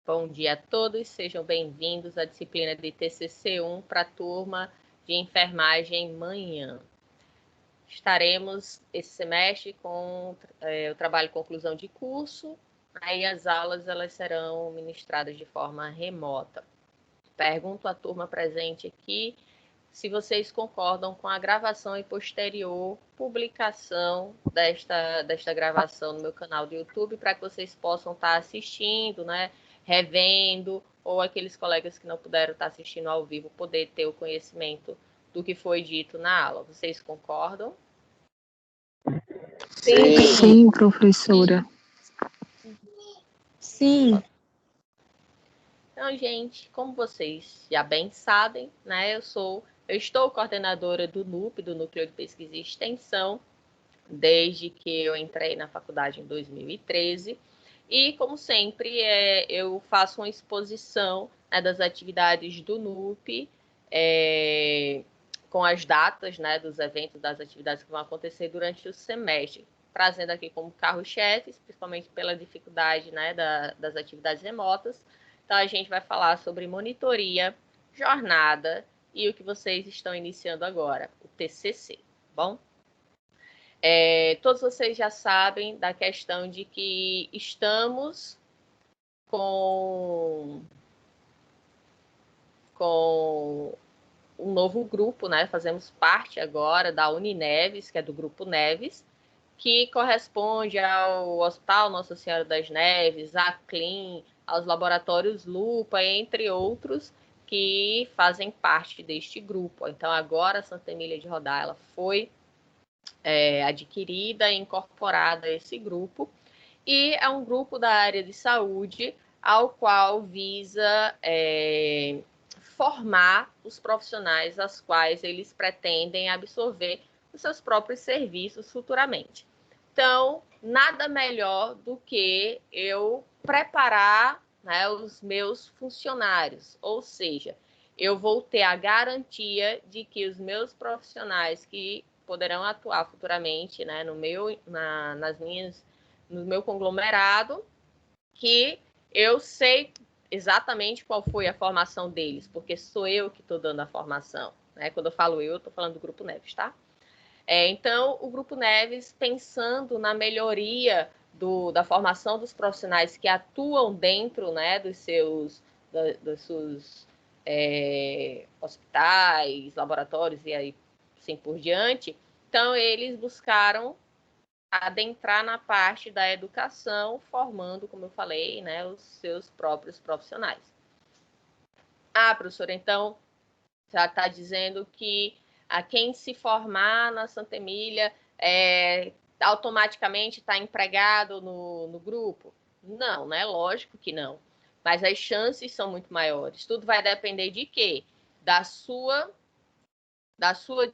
Bom dia a todos, sejam bem-vindos à disciplina de TCC1 para a turma de enfermagem manhã. Estaremos esse semestre com o trabalho de conclusão de curso, aí as aulas elas serão ministradas de forma remota. Pergunto à turma presente aqui se vocês concordam com a gravação e posterior publicação desta gravação no meu canal do YouTube, para que vocês possam estar assistindo, né, revendo, ou aqueles colegas que não puderam estar assistindo ao vivo poder ter o conhecimento do que foi dito na aula. Vocês concordam? Sim, professora. Sim. Então, gente, como vocês já bem sabem, né, eu estou coordenadora do NUP, do Núcleo de Pesquisa e Extensão, desde que eu entrei na faculdade em 2013. E, como sempre, eu faço uma exposição, né, das atividades do NUP, com as datas, né, dos eventos, das atividades que vão acontecer durante o semestre, trazendo aqui como carro-chefes, principalmente pela dificuldade, né, das atividades remotas. Então, a gente vai falar sobre monitoria, jornada e o que vocês estão iniciando agora, o TCC, bom? Todos vocês já sabem da questão de que estamos com um novo grupo, né? Fazemos parte agora da Unineves, que é do Grupo Neves, que corresponde ao Hospital Nossa Senhora das Neves, à CLIN, aos laboratórios Lupa, entre outros, que fazem parte deste grupo. Então, agora a Santa Emília de Rodar ela foi adquirida e incorporada a esse grupo, e é um grupo da área de saúde ao qual visa formar os profissionais aos quais eles pretendem absorver os seus próprios serviços futuramente. Então, nada melhor do que eu preparar, né, os meus funcionários, ou seja, eu vou ter a garantia de que os meus profissionais que poderão atuar futuramente, né, no meu conglomerado, que eu sei exatamente qual foi a formação deles, porque sou eu que estou dando a formação, né? Quando eu falo eu estou falando do Grupo Neves, tá? Então, o Grupo Neves, pensando na melhoria da formação dos profissionais que atuam dentro, né, dos seus hospitais, laboratórios e aí assim por diante, então eles buscaram adentrar na parte da educação, formando, como eu falei, né, os seus próprios profissionais. Professora, então, já está dizendo que a quem se formar na Santa Emília automaticamente está empregado no grupo? Não, né? Lógico que não. Mas as chances são muito maiores. Tudo vai depender de quê? Da sua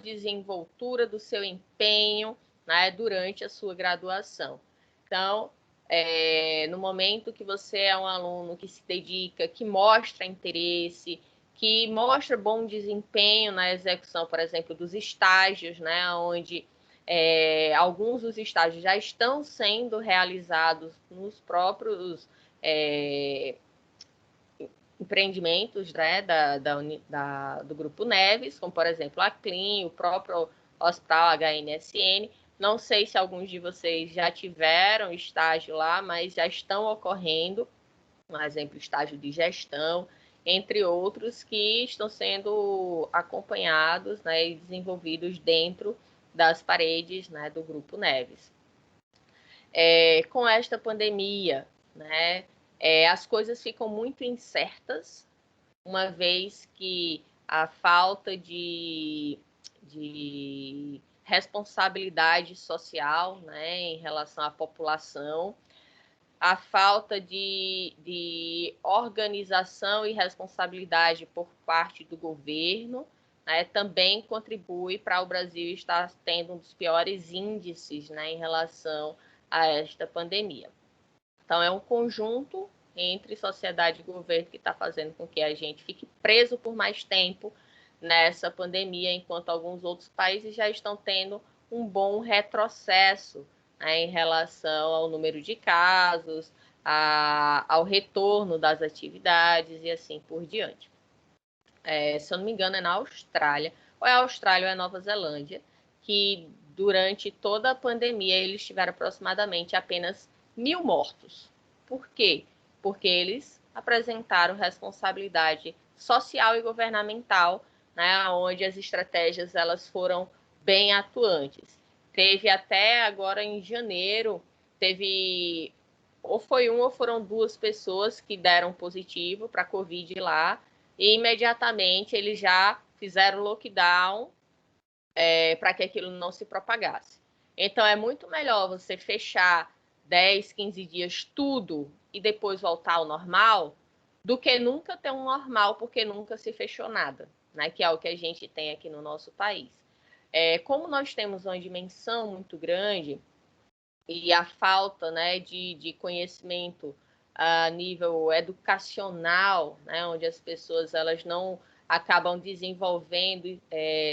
desenvoltura, do seu empenho, né, durante a sua graduação. Então, no momento que você é um aluno que se dedica, que mostra interesse, que mostra bom desempenho na execução, por exemplo, dos estágios, né, onde alguns dos estágios já estão sendo realizados nos próprios empreendimentos, né, do Grupo Neves, como, por exemplo, a CLIN, o próprio Hospital HNSN. Não sei se alguns de vocês já tiveram estágio lá, mas já estão ocorrendo, por exemplo, estágio de gestão, entre outros, que estão sendo acompanhados, né, e desenvolvidos dentro das paredes, né, do Grupo Neves. Com esta pandemia, né, as coisas ficam muito incertas, uma vez que a falta de responsabilidade social, né, em relação à população, a falta de organização e responsabilidade por parte do governo, né, também contribui para o Brasil estar tendo um dos piores índices, né, em relação a esta pandemia. Então, é um conjunto entre sociedade e governo que está fazendo com que a gente fique preso por mais tempo nessa pandemia, enquanto alguns outros países já estão tendo um bom retrocesso, né, em relação ao número de casos, ao retorno das atividades e assim por diante. Se eu não me engano, é na Austrália, ou é a Austrália ou é a Nova Zelândia, que durante toda a pandemia eles tiveram aproximadamente apenas 1.000 mortos. Por quê? Porque eles apresentaram responsabilidade social e governamental, né, onde as estratégias elas foram bem atuantes. Teve até agora em janeiro, teve ou foi uma ou foram duas pessoas que deram positivo para a Covid lá, e imediatamente eles já fizeram lockdown para que aquilo não se propagasse. Então é muito melhor você fechar 10, 15 dias tudo e depois voltar ao normal, do que nunca ter um normal porque nunca se fechou nada, né? Que é o que a gente tem aqui no nosso país. Como nós temos uma dimensão muito grande e a falta, né, de conhecimento a nível educacional, né, onde as pessoas elas não acabam desenvolvendo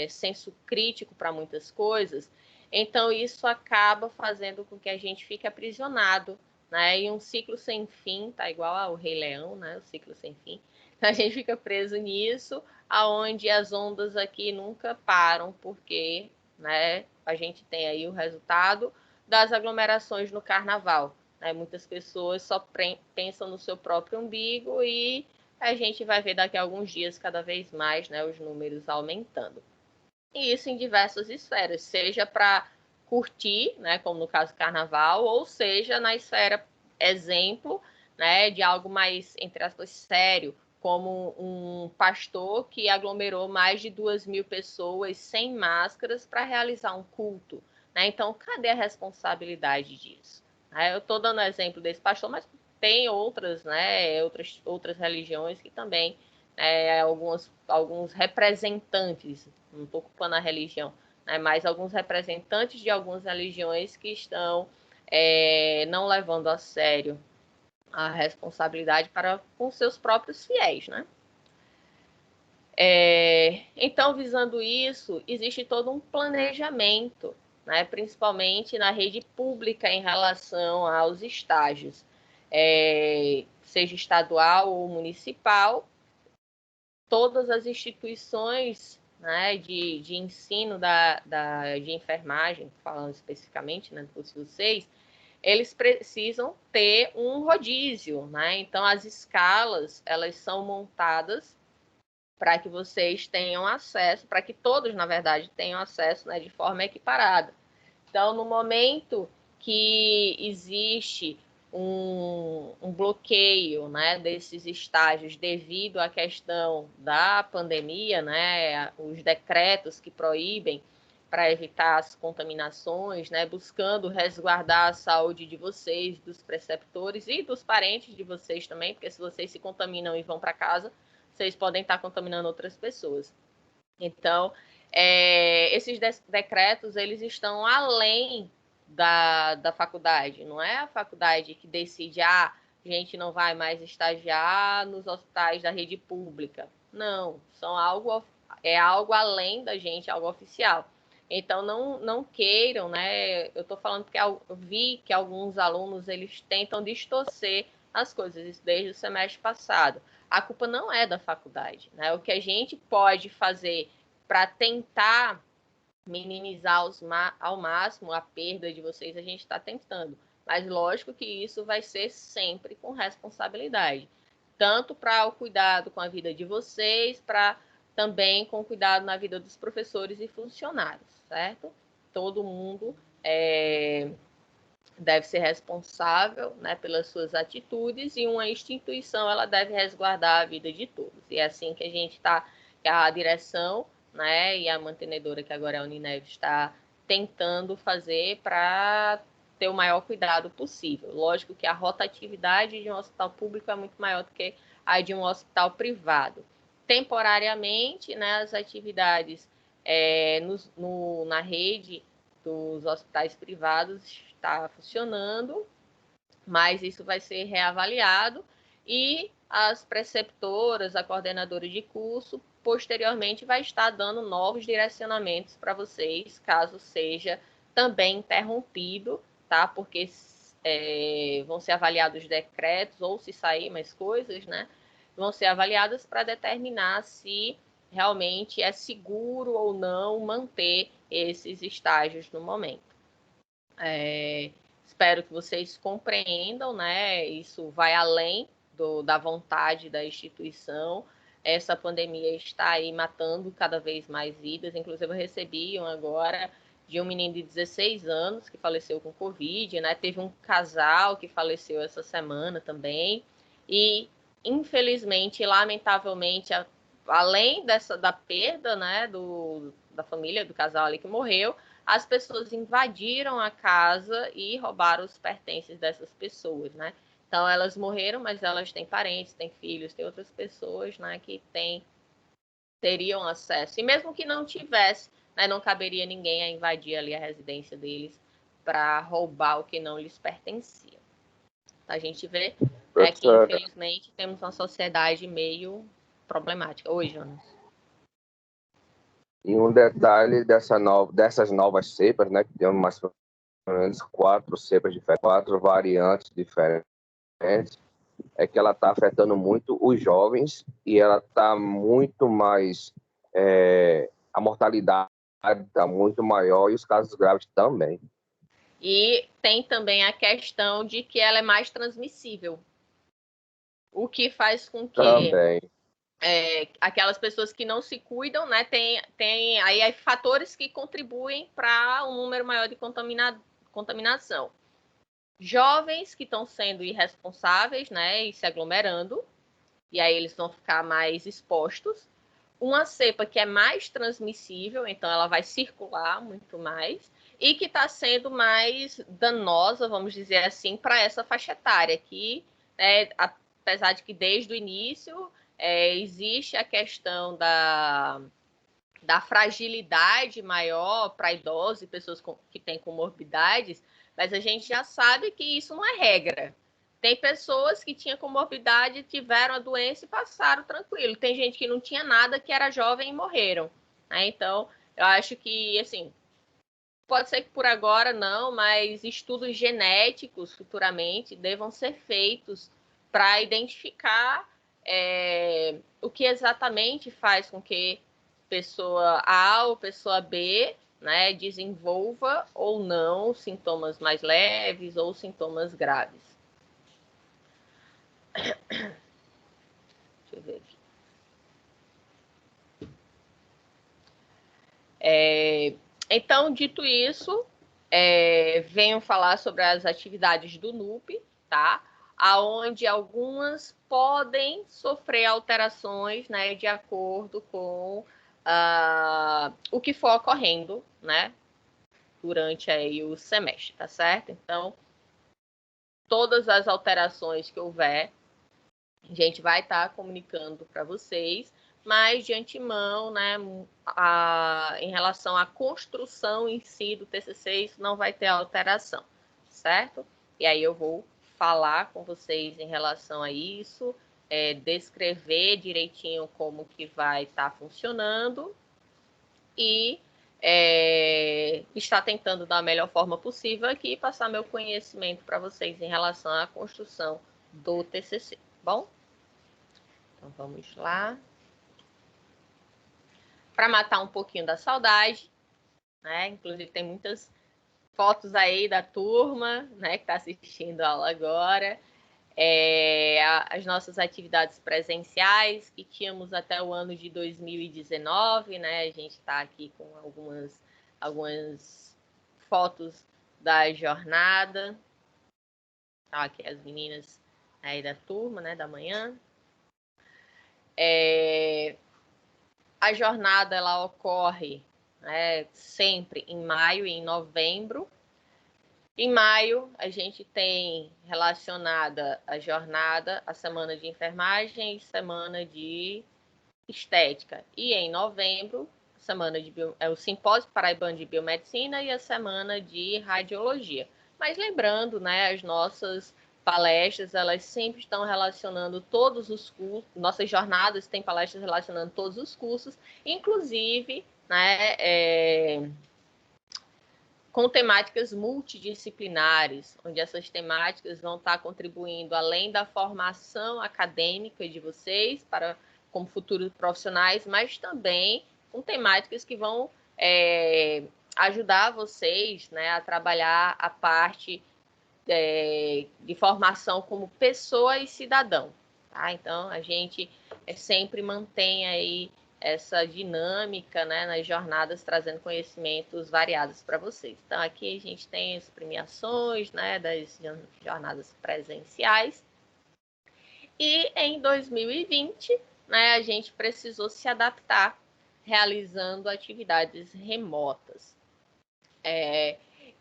senso crítico para muitas coisas, então isso acaba fazendo com que a gente fique aprisionado, né, em um ciclo sem fim, tá igual ao Rei Leão, né, o ciclo sem fim. A gente fica preso nisso, aonde as ondas aqui nunca param, porque, né, a gente tem aí o resultado das aglomerações no carnaval, né? Muitas pessoas só pensam no seu próprio umbigo e a gente vai ver daqui a alguns dias cada vez mais, né, os números aumentando. E isso em diversas esferas, seja para curtir, né, como no caso do carnaval, ou seja na esfera exemplo, né, de algo mais, entre aspas, sério, como um pastor que aglomerou mais de 2.000 pessoas sem máscaras para realizar um culto. Né? Então, cadê a responsabilidade disso? Eu estou dando exemplo desse pastor, mas tem outras, né, outras religiões que também, alguns representantes, não estou ocupando a religião, né, mas alguns representantes de algumas religiões que estão não levando a sério a responsabilidade para com seus próprios fiéis, né? Então, visando isso, existe todo um planejamento, né, principalmente na rede pública em relação aos estágios, seja estadual ou municipal. Todas as instituições, né, de ensino de enfermagem, falando especificamente, né, do curso 6, eles precisam ter um rodízio, né? Então, as escalas, elas são montadas para que vocês tenham acesso, para que todos, na verdade, tenham acesso, né, de forma equiparada. Então, no momento que existe um bloqueio, né, desses estágios devido à questão da pandemia, né, os decretos que proíbem para evitar as contaminações, né, buscando resguardar a saúde de vocês, dos preceptores e dos parentes de vocês também, porque se vocês se contaminam e vão para casa, vocês podem estar contaminando outras pessoas. Então, esses decretos, eles estão além da faculdade. Não é a faculdade que decide, a gente não vai mais estagiar nos hospitais da rede pública. Não, é algo além da gente, algo oficial. Então, não queiram, né? Eu estou falando porque eu vi que alguns alunos, eles tentam distorcer as coisas, isso desde o semestre passado. A culpa não é da faculdade, né? O que a gente pode fazer para tentar minimizar ao máximo a perda de vocês, a gente está tentando. Mas lógico que isso vai ser sempre com responsabilidade. Tanto para o cuidado com a vida de vocês, para também com cuidado na vida dos professores e funcionários, certo? Todo mundo deve ser responsável, né, pelas suas atitudes, e uma instituição ela deve resguardar a vida de todos. E é assim que a gente está, a direção, né, e a mantenedora, que agora é a Uninev, está tentando fazer para ter o maior cuidado possível. Lógico que a rotatividade de um hospital público é muito maior do que a de um hospital privado. Temporariamente, né, as atividades na rede dos hospitais privados está funcionando, mas isso vai ser reavaliado e as preceptoras, a coordenadora de curso, posteriormente vai estar dando novos direcionamentos para vocês, caso seja também interrompido, tá? Porque vão ser avaliados decretos, ou se sair mais coisas, né? Vão ser avaliadas para determinar se realmente é seguro ou não manter esses estágios no momento. Espero que vocês compreendam, né? Isso vai além da vontade da instituição. Essa pandemia está aí matando cada vez mais vidas. Inclusive, eu recebi agora de um menino de 16 anos que faleceu com Covid, né? Teve um casal que faleceu essa semana também. E, infelizmente, lamentavelmente, além da perda, né, da família, do casal ali que morreu, as pessoas invadiram a casa e roubaram os pertences dessas pessoas, né? Então, elas morreram, mas elas têm parentes, têm filhos, têm outras pessoas, né, que teriam acesso. E mesmo que não tivesse, né, não caberia ninguém a invadir ali a residência deles para roubar o que não lhes pertencia. A gente vê que, infelizmente, temos uma sociedade meio problemática. Oi, Jonas. E um detalhe dessas novas cepas, né, que tem mais ou menos 4 cepas diferentes, 4 variantes diferentes, é que ela está afetando muito os jovens e ela está muito mais... a mortalidade está muito maior e os casos graves também. E tem também a questão de que ela é mais transmissível, o que faz com que aquelas pessoas que não se cuidam, né, tem aí fatores que contribuem para um número maior de contaminação. Jovens que estão sendo irresponsáveis, né, e se aglomerando, e aí eles vão ficar mais expostos. Uma cepa que é mais transmissível, então ela vai circular muito mais, e que está sendo mais danosa, vamos dizer assim, para essa faixa etária, que, apesar de que desde o início existe a questão da fragilidade maior para idosos e pessoas que têm comorbidades, mas a gente já sabe que isso não é regra. Tem pessoas que tinham comorbidade, tiveram a doença e passaram tranquilo. Tem gente que não tinha nada, que era jovem e morreram. Então, eu acho que, assim, pode ser que por agora não, mas estudos genéticos futuramente devam ser feitos para identificar o que exatamente faz com que pessoa A ou pessoa B, né, desenvolva ou não sintomas mais leves ou sintomas graves. Deixa eu ver aqui. Então, dito isso, venho falar sobre as atividades do NUP, tá? Aonde algumas podem sofrer alterações, né, de acordo com o que for ocorrendo, né, durante aí o semestre, tá certo? Então, todas as alterações que houver, a gente vai estar comunicando para vocês, mas de antemão, né, em relação à construção em si do TCC, isso não vai ter alteração, certo? E aí eu vou falar com vocês em relação a isso, descrever direitinho como que vai estar funcionando e estar tentando da melhor forma possível aqui e passar meu conhecimento para vocês em relação à construção do TCC, bom? Então, vamos lá. Para matar um pouquinho da saudade, né? Inclusive, tem muitas fotos aí da turma, né, que está assistindo a aula agora. As nossas atividades presenciais, que tínhamos até o ano de 2019, né? A gente está aqui com algumas fotos da jornada. Tá, aqui as meninas aí da turma, né, da manhã. A jornada ela ocorre, né, sempre em maio e em novembro. Em maio, a gente tem relacionada a jornada, a semana de enfermagem e semana de estética. E em novembro, o simpósio paraibano de biomedicina e a semana de radiologia. Mas lembrando, né, as nossas palestras, elas sempre estão relacionando todos os cursos, nossas jornadas têm palestras relacionando todos os cursos, inclusive, né, com temáticas multidisciplinares, onde essas temáticas vão estar contribuindo além da formação acadêmica de vocês para como futuros profissionais, mas também com temáticas que vão ajudar vocês, né, a trabalhar a parte de formação como pessoa e cidadão. Tá? Então, a gente sempre mantém aí essa dinâmica, né, nas jornadas, trazendo conhecimentos variados para vocês. Então, aqui a gente tem as premiações, né, das jornadas presenciais. E em 2020, né, a gente precisou se adaptar, realizando atividades remotas.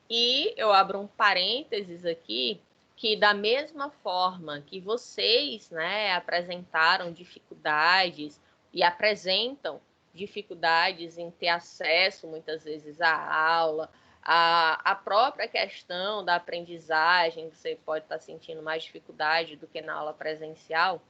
E eu abro um parênteses aqui, que da mesma forma que vocês, né, apresentaram dificuldades e apresentam dificuldades em ter acesso, muitas vezes, à aula, a própria questão da aprendizagem, você pode estar sentindo mais dificuldade do que na aula presencial,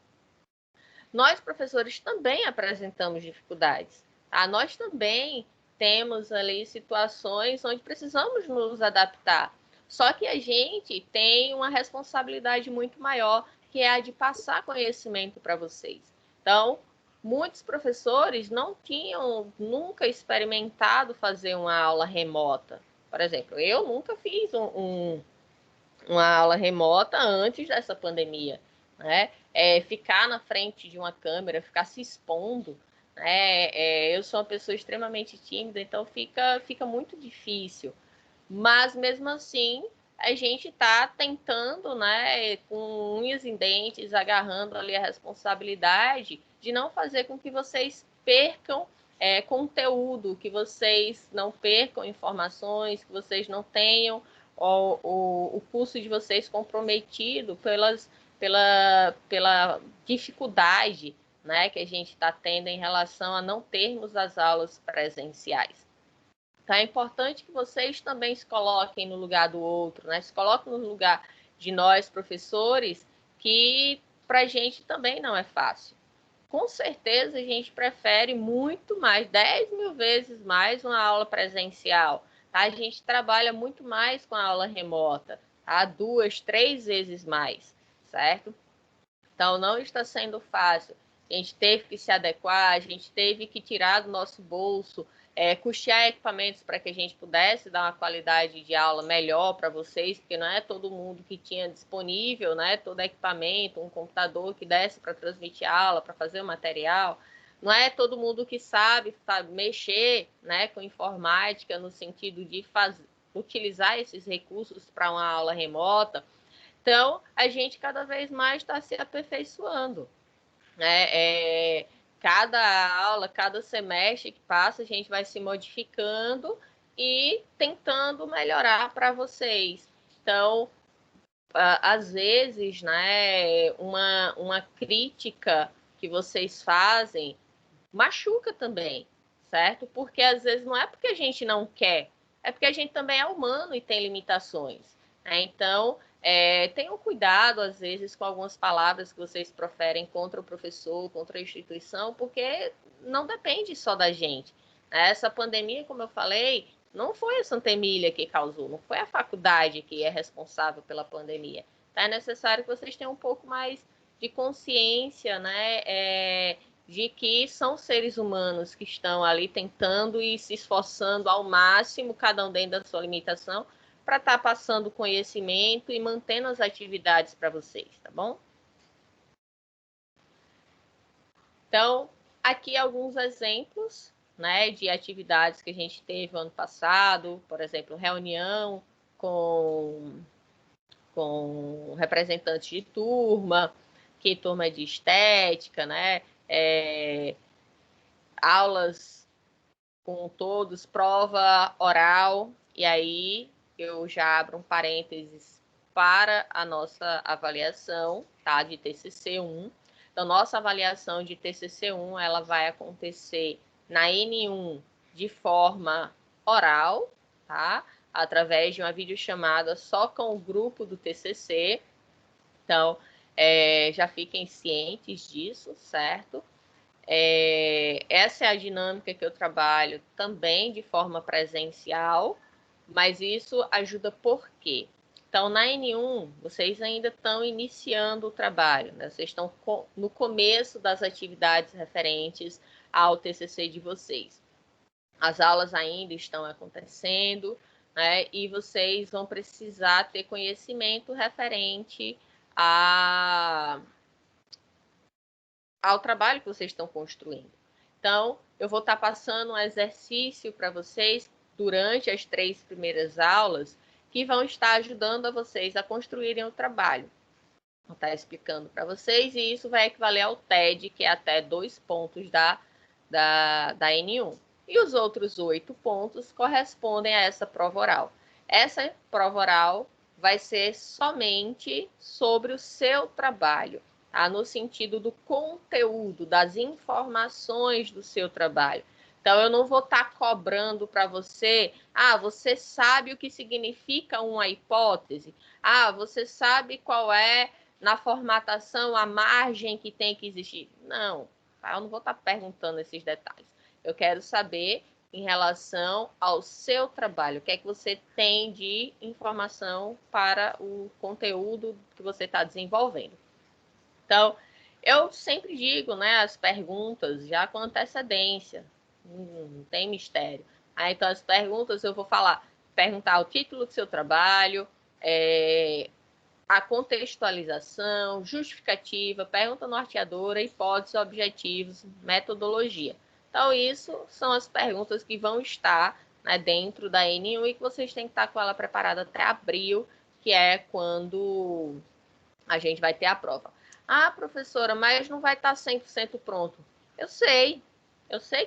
nós, professores, também apresentamos dificuldades. Tá? Nós também temos ali situações onde precisamos nos adaptar. Só que a gente tem uma responsabilidade muito maior, que é a de passar conhecimento para vocês. Então, muitos professores não tinham nunca experimentado fazer uma aula remota. Por exemplo, eu nunca fiz uma aula remota antes dessa pandemia, né? Ficar na frente de uma câmera, ficar se expondo, né? Eu sou uma pessoa extremamente tímida, então fica muito difícil. Mas, mesmo assim, a gente está tentando, né, com unhas e dentes, agarrando ali a responsabilidade de não fazer com que vocês percam conteúdo, que vocês não percam informações, que vocês não tenham o curso de vocês comprometido pela dificuldade, né, que a gente está tendo em relação a não termos as aulas presenciais. Então, é importante que vocês também se coloquem no lugar do outro, né? Se coloquem no lugar de nós, professores, que para a gente também não é fácil. Com certeza, a gente prefere muito mais, 10 mil vezes mais, uma aula presencial. Tá? A gente trabalha muito mais com a aula remota, tá? 2, 3 vezes mais, certo? Então, não está sendo fácil. A gente teve que se adequar, a gente teve que tirar do nosso bolso, custear equipamentos para que a gente pudesse dar uma qualidade de aula melhor para vocês, porque não é todo mundo que tinha disponível, né, todo equipamento, um computador que desse para transmitir aula, para fazer o material. Não é todo mundo que sabe mexer, né, com informática no sentido de utilizar esses recursos para uma aula remota. Então, a gente cada vez mais está se aperfeiçoando, né? Cada aula, cada semestre que passa, a gente vai se modificando e tentando melhorar para vocês. Então, às vezes, né, uma crítica que vocês fazem machuca também, certo? Porque às vezes não é porque a gente não quer, é porque a gente também é humano e tem limitações, né? Então, tenham cuidado, às vezes, com algumas palavras que vocês proferem contra o professor, contra a instituição, porque não depende só da gente. Essa pandemia, como eu falei, não foi a Santa Emília que causou, não foi a faculdade que é responsável pela pandemia. Então, é necessário que vocês tenham um pouco mais de consciência, né? De que são seres humanos que estão ali tentando e se esforçando ao máximo, cada um dentro da sua limitação, para estar passando conhecimento e mantendo as atividades para vocês, tá bom? Então, aqui alguns exemplos, né, de atividades que a gente teve ano passado, por exemplo, reunião com representantes de turma, que turma de estética, né, aulas com todos, prova oral, e aí eu já abro um parênteses para a nossa avaliação, tá, de TCC1. Então, nossa avaliação de TCC1, ela vai acontecer na N1 de forma oral, tá, através de uma videochamada só com o grupo do TCC. Então, já fiquem cientes disso, certo? Essa é a dinâmica que eu trabalho também de forma presencial, Mas isso ajuda por quê? Então, na N1, vocês ainda estão iniciando o trabalho, né? Vocês estão no começo das atividades referentes ao TCC de vocês. As aulas ainda estão acontecendo, né? E vocês vão precisar ter conhecimento referente ao trabalho que vocês estão construindo. Então, eu vou estar passando um exercício para vocês durante as 3 primeiras aulas, que vão estar ajudando a vocês a construírem o trabalho. Vou estar explicando para vocês, e isso vai equivaler ao TED, que é até 2 pontos da N1. E os outros 8 pontos correspondem a essa prova oral. Essa prova oral vai ser somente sobre o seu trabalho, tá? No sentido do conteúdo, das informações do seu trabalho. Então, eu não vou estar cobrando para você, você sabe o que significa uma hipótese? Você sabe qual é, na formatação, a margem que tem que existir? Não, tá? Eu não vou estar perguntando esses detalhes. Eu quero saber em relação ao seu trabalho, o que é que você tem de informação para o conteúdo que você está desenvolvendo. Então, eu sempre digo, né, as perguntas já com antecedência, não tem mistério. Então, as perguntas eu vou perguntar o título do seu trabalho, a contextualização, justificativa, pergunta norteadora, hipótese, objetivos, metodologia. Então, isso são as perguntas que vão estar, né, dentro da N1 e que vocês têm que estar com ela preparada até abril, que é quando a gente vai ter a prova. Professora, mas não vai estar 100% pronto. Eu sei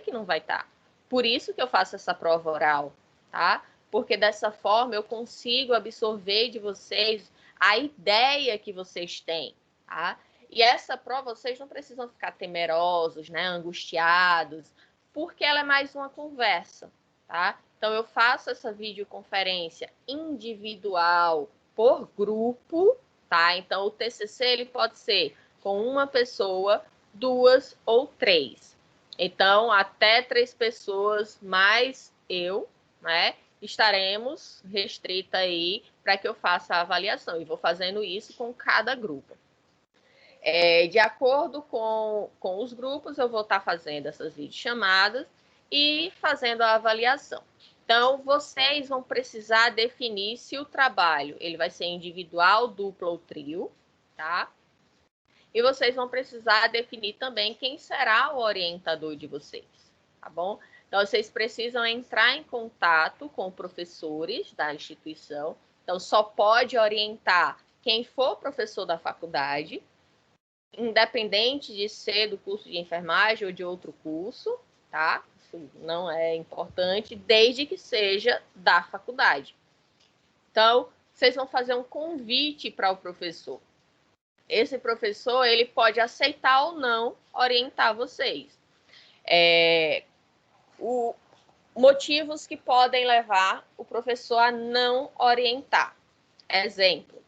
que não vai estar. Por isso que eu faço essa prova oral, tá? Porque dessa forma eu consigo absorver de vocês a ideia que vocês têm, tá? E essa prova vocês não precisam ficar temerosos, né, angustiados, porque ela é mais uma conversa, tá? Então eu faço essa videoconferência individual por grupo, tá? Então o TCC ele pode ser com uma pessoa, 2 ou 3. Então até 3 pessoas mais eu, né? Estaremos restrita aí para que eu faça a avaliação. E vou fazendo isso com cada grupo. De acordo com os grupos, eu vou estar fazendo essas videochamadas e fazendo a avaliação. Então, vocês vão precisar definir se o trabalho ele vai ser individual, duplo ou trio, tá? E vocês vão precisar definir também quem será o orientador de vocês, tá bom? Então, vocês precisam entrar em contato com professores da instituição. Então, só pode orientar quem for professor da faculdade, independente de ser do curso de enfermagem ou de outro curso, tá? Isso não é importante, desde que seja da faculdade. Então, vocês vão fazer um convite para o professor. Esse professor, ele pode aceitar ou não orientar vocês. Motivos que podem levar o professor a não orientar. Exemplo.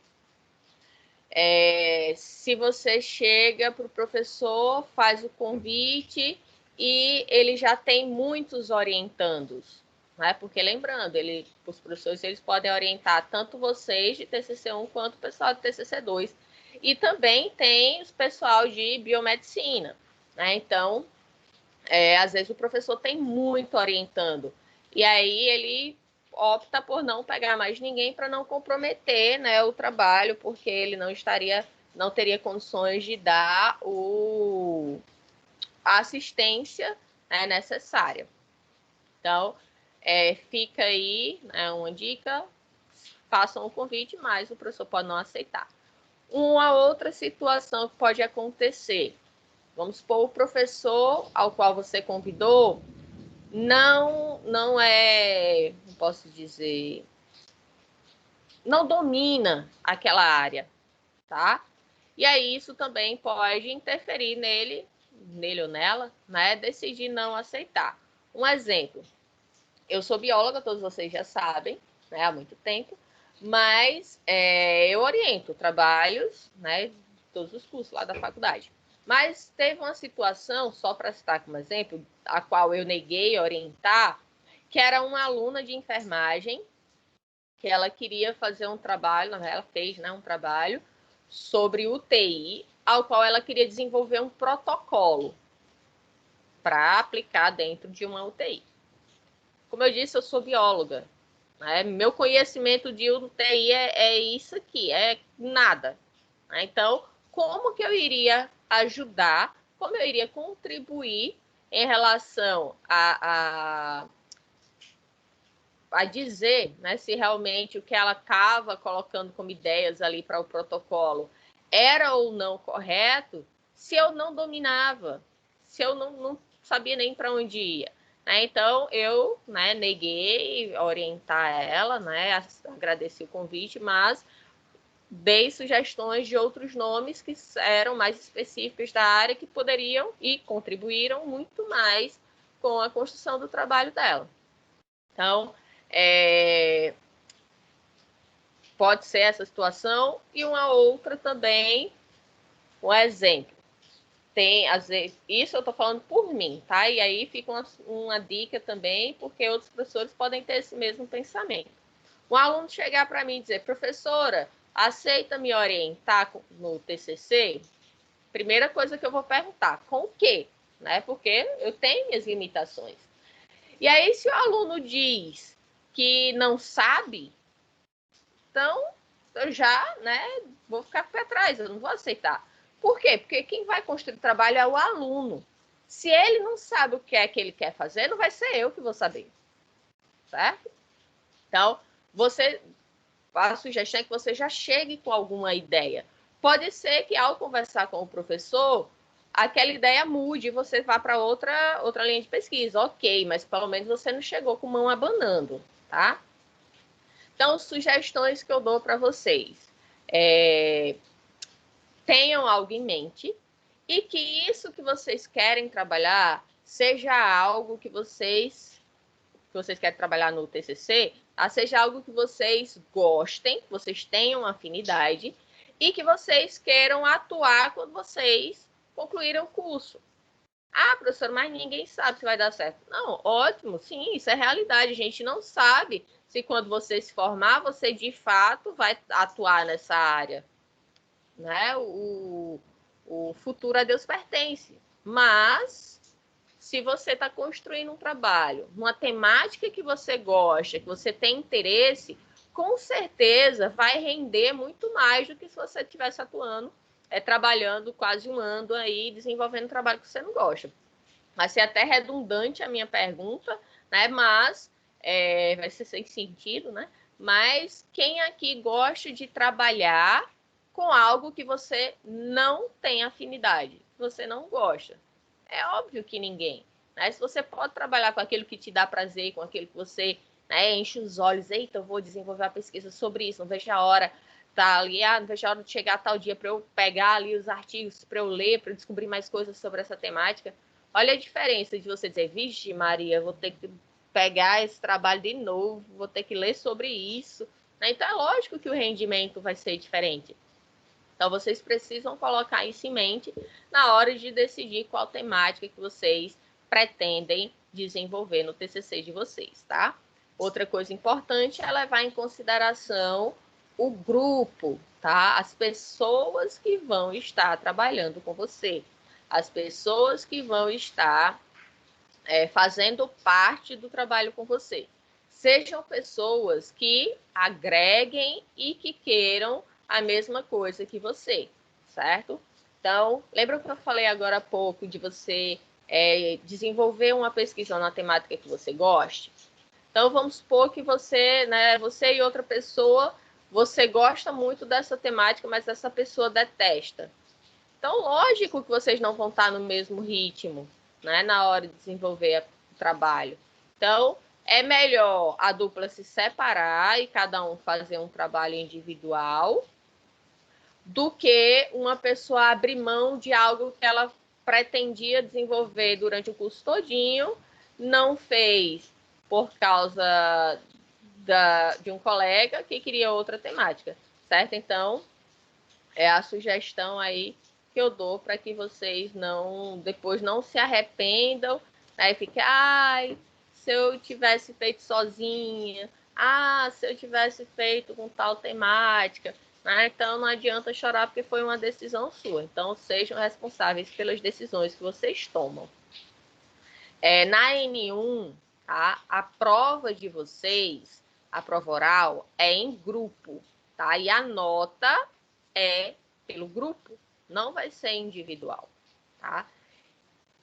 Se você chega para o professor, faz o convite e ele já tem muitos orientandos, né? Porque lembrando, os professores eles podem orientar tanto vocês de TCC1 quanto o pessoal de TCC2. E também tem os pessoal de biomedicina, né? Então, às vezes o professor tem muito orientando. E aí ele opta por não pegar mais ninguém para não comprometer, né, o trabalho, porque ele não teria condições de dar a assistência, né, necessária. Então, fica aí, né, uma dica, façam o convite, mas o professor pode não aceitar. Uma outra situação que pode acontecer, vamos supor, o professor ao qual você convidou não posso dizer, não domina aquela área, tá? E aí isso também pode interferir nele ou nela, né? Decidir não aceitar. Um exemplo, eu sou bióloga, todos vocês já sabem, né? Há muito tempo, mas eu oriento trabalhos, né? Todos os cursos lá da faculdade. Mas teve uma situação, só para citar como exemplo, a qual eu neguei orientar, que era uma aluna de enfermagem que ela queria fazer um trabalho, ela fez, né, um trabalho sobre UTI, ao qual ela queria desenvolver um protocolo para aplicar dentro de uma UTI. Como eu disse, eu sou bióloga. Né? Meu conhecimento de UTI é isso aqui, é nada. Né? Então, como que eu iria ajudar, como eu iria contribuir em relação a dizer, né, se realmente o que ela estava colocando como ideias ali para o protocolo era ou não correto, se eu não dominava, se eu não sabia nem para onde ia. Né? Então, eu, né, neguei orientar ela, né, agradeci o convite, mas dei sugestões de outros nomes que eram mais específicos da área, que poderiam e contribuíram muito mais com a construção do trabalho dela. Então, pode ser essa situação, e uma outra também, um exemplo. Tem, às vezes, isso eu estou falando por mim, tá? E aí fica uma dica também, porque outros professores podem ter esse mesmo pensamento. Um aluno chegar para mim e dizer, professora, aceita me orientar no TCC? Primeira coisa que eu vou perguntar, com o quê? Né? Porque eu tenho minhas limitações. E aí, se o aluno diz que não sabe, então eu já, né, vou ficar para trás, eu não vou aceitar. Por quê? Porque quem vai construir o trabalho é o aluno. Se ele não sabe o que é que ele quer fazer, não vai ser eu que vou saber. Certo? Então, a sugestão é que você já chegue com alguma ideia. Pode ser que ao conversar com o professor, aquela ideia mude e você vá para outra linha de pesquisa. Ok, mas pelo menos você não chegou com mão abanando, tá? Então, sugestões que eu dou para vocês. Tenham algo em mente e que isso que vocês querem trabalhar seja algo que vocês querem trabalhar no TCC, seja algo que vocês gostem, que vocês tenham afinidade e que vocês queiram atuar quando vocês concluírem o curso. Ah, professor, mas ninguém sabe se vai dar certo. Não, ótimo, sim, isso é realidade. A gente não sabe se quando você se formar, você de fato vai atuar nessa área. Né? O futuro a Deus pertence. Mas, se você está construindo um trabalho, uma temática que você gosta, que você tem interesse, com certeza vai render muito mais do que se você estivesse atuando, trabalhando quase um ano aí, desenvolvendo um trabalho que você não gosta. Vai ser até redundante a minha pergunta, né? Mas vai ser sem sentido, né? Mas quem aqui gosta de trabalhar com algo que você não tem afinidade, que você não gosta? É óbvio que ninguém. Né? Se você pode trabalhar com aquilo que te dá prazer, com aquilo que você, né, enche os olhos, eita, eu vou desenvolver uma pesquisa sobre isso, não vejo a hora, tá ali, não vejo a hora de chegar tal dia para eu pegar ali os artigos, para eu ler, para eu descobrir mais coisas sobre essa temática. Olha a diferença de você dizer, vixe, Maria, vou ter que pegar esse trabalho de novo, vou ter que ler sobre isso. Então, é lógico que o rendimento vai ser diferente. Então, vocês precisam colocar isso em mente na hora de decidir qual temática que vocês pretendem desenvolver no TCC de vocês, tá? Outra coisa importante é levar em consideração o grupo, tá? As pessoas que vão estar trabalhando com você. As pessoas que vão estar fazendo parte do trabalho com você. Sejam pessoas que agreguem e que queiram a mesma coisa que você, certo? Então, lembra que eu falei agora há pouco de você desenvolver uma pesquisa na temática que você goste? Então, vamos supor que você, né, você e outra pessoa, você gosta muito dessa temática, mas essa pessoa detesta. Então, lógico que vocês não vão estar no mesmo ritmo, né, na hora de desenvolver o trabalho. Então, é melhor a dupla se separar e cada um fazer um trabalho individual do que uma pessoa abrir mão de algo que ela pretendia desenvolver durante o curso todinho, não fez por causa de um colega que queria outra temática, certo? Então, é a sugestão aí que eu dou para que vocês depois não se arrependam, aí fiquem, ai, se eu tivesse feito sozinha, Ah, se eu tivesse feito com tal temática, né? Então não adianta chorar porque foi uma decisão sua. Então sejam responsáveis pelas decisões que vocês tomam. Na N1, tá? A prova de vocês, a prova oral, é em grupo, tá? E a nota é pelo grupo, não vai ser individual, tá?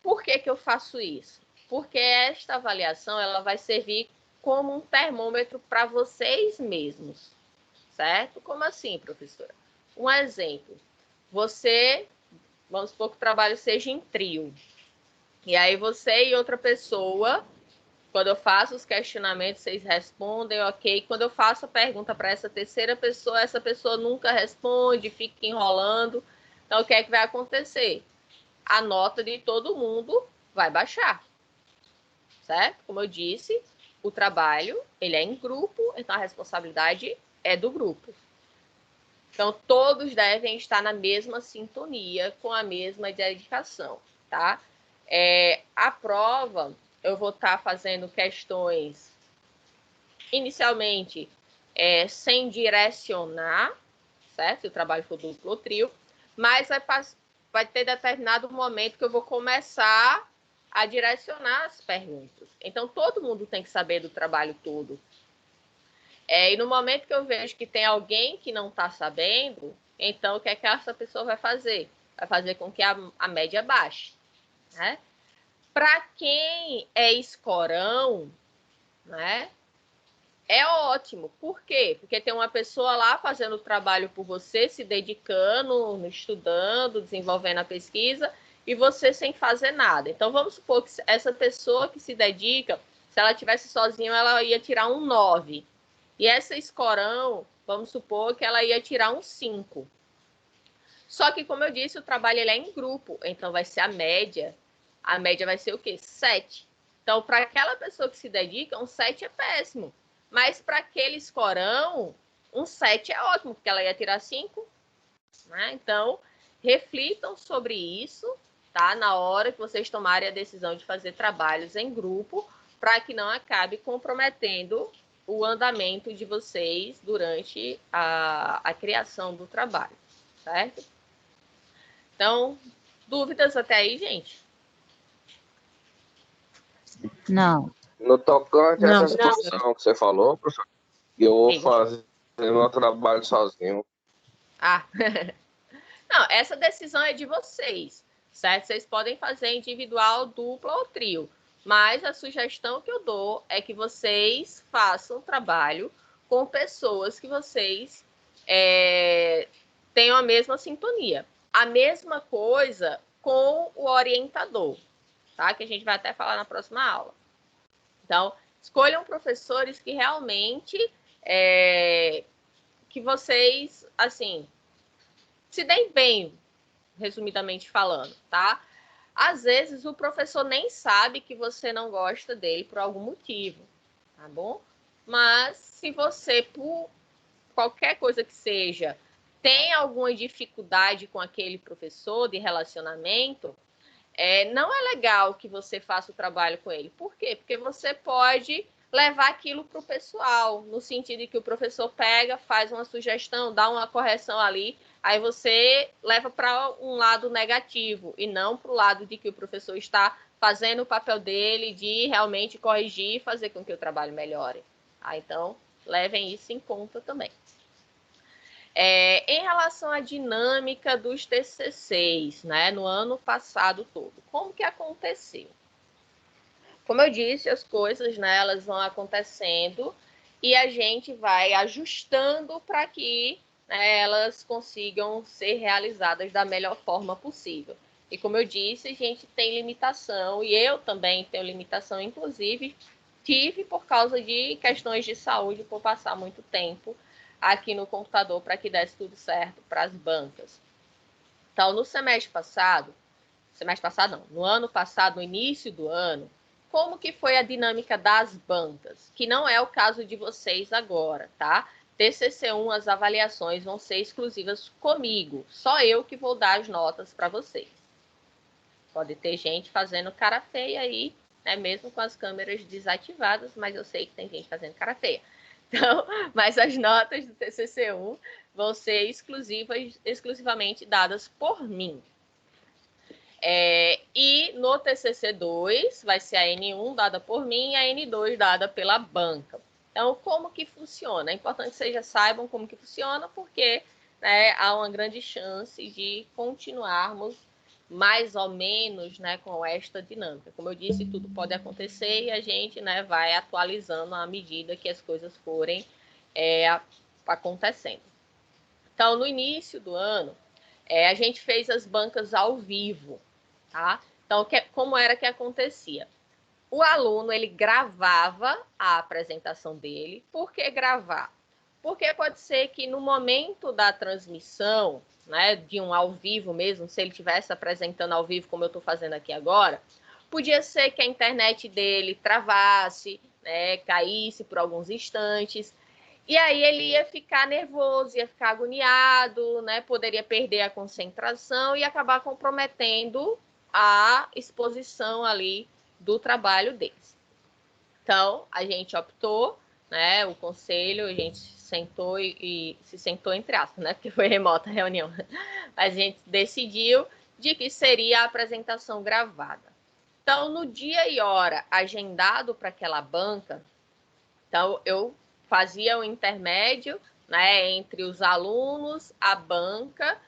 Por que que eu faço isso? Porque esta avaliação ela vai servir como um termômetro para vocês mesmos, certo? Como assim, professora? Um exemplo. Você, vamos supor que o trabalho seja em trio. E aí você e outra pessoa, quando eu faço os questionamentos, vocês respondem, ok. Quando eu faço a pergunta para essa terceira pessoa, essa pessoa nunca responde, fica enrolando. Então, o que é que vai acontecer? A nota de todo mundo vai baixar, certo? Como eu disse, o trabalho, ele é em grupo, então a responsabilidade é do grupo. Então, todos devem estar na mesma sintonia, com a mesma dedicação, tá? A prova, eu vou estar fazendo questões, inicialmente, sem direcionar, certo? Se o trabalho for duplo ou trio, mas vai ter determinado momento que eu vou começar a direcionar as perguntas. Então, todo mundo tem que saber do trabalho todo. E no momento que eu vejo que tem alguém que não está sabendo, então o que é que essa pessoa vai fazer? Vai fazer com que a média baixe, né? Para quem é escorão, né? É ótimo. Por quê? Porque tem uma pessoa lá fazendo o trabalho por você, se dedicando, estudando, desenvolvendo a pesquisa, e você sem fazer nada. Então, vamos supor que essa pessoa que se dedica, se ela tivesse sozinha, ela ia tirar um 9. E essa escorão, vamos supor que ela ia tirar um 5. Só que, como eu disse, o trabalho ele é em grupo, então vai ser a média. A média vai ser o quê? 7. Então, para aquela pessoa que se dedica, um 7 é péssimo. Mas para aquele escorão, um 7 é ótimo, porque ela ia tirar 5. Né? Então, reflitam sobre isso, tá? Na hora que vocês tomarem a decisão de fazer trabalhos em grupo, para que não acabe comprometendo o andamento de vocês durante a criação do trabalho, certo? Então, dúvidas até aí, gente? Não. No tocante a Não, essa situação que você falou, professor, eu vou fazer meu trabalho sozinho. Ah, não, essa decisão é de vocês, certo? Vocês podem fazer individual, dupla ou trio, mas a sugestão que eu dou é que vocês façam trabalho com pessoas que vocês tenham a mesma sintonia. A mesma coisa com o orientador, tá? Que a gente vai até falar na próxima aula. Então, escolham professores que realmente que vocês, assim, se deem bem, resumidamente falando, tá? Às vezes o professor nem sabe que você não gosta dele por algum motivo, tá bom? Mas se você, por qualquer coisa que seja, tem alguma dificuldade com aquele professor de relacionamento, não é legal que você faça o trabalho com ele. Por quê? Porque você pode levar aquilo para o pessoal, no sentido de que o professor pega, faz uma sugestão, dá uma correção ali, aí você leva para um lado negativo e não para o lado de que o professor está fazendo o papel dele de realmente corrigir e fazer com que o trabalho melhore. Então, levem isso em conta também. Em relação à dinâmica dos TCCs, né, no ano passado todo, como que aconteceu? Como eu disse, as coisas, né, elas vão acontecendo e a gente vai ajustando para que, né, elas consigam ser realizadas da melhor forma possível. E como eu disse, a gente tem limitação, e eu também tenho limitação, inclusive, tive por causa de questões de saúde, por passar muito tempo aqui no computador para que desse tudo certo para as bancas. Então, no semestre passado não, no ano passado, no início do ano, como que foi a dinâmica das bancas? Que não é o caso de vocês agora, tá? TCC1, as avaliações vão ser exclusivas comigo, só eu que vou dar as notas para vocês. Pode ter gente fazendo cara feia aí, né, mesmo com as câmeras desativadas, mas eu sei que tem gente fazendo cara feia. Então, mas as notas do TCC1 vão ser exclusivamente dadas por mim. E no TCC2 vai ser a N1 dada por mim e a N2 dada pela banca. Então, como que funciona? É importante que vocês já saibam como que funciona, porque, né, há uma grande chance de continuarmos mais ou menos, né, com esta dinâmica. Como eu disse, tudo pode acontecer e a gente, né, vai atualizando à medida que as coisas forem acontecendo. Então, no início do ano, a gente fez as bancas ao vivo, tá? Então, como era que acontecia? O aluno, ele gravava a apresentação dele. Por que gravar? Porque pode ser que no momento da transmissão, né, de um ao vivo mesmo, se ele estivesse apresentando ao vivo, como eu estou fazendo aqui agora, podia ser que a internet dele travasse, né, caísse por alguns instantes, e aí ele ia ficar nervoso, ia ficar agoniado, né, poderia perder a concentração e acabar comprometendo a exposição ali do trabalho deles. Então, a gente optou, né, o conselho, a gente sentou e se sentou entre aspas, né, porque foi remota a reunião. A gente decidiu de que seria a apresentação gravada. Então, no dia e hora agendado para aquela banca, então eu fazia o intermédio, né, entre os alunos, a banca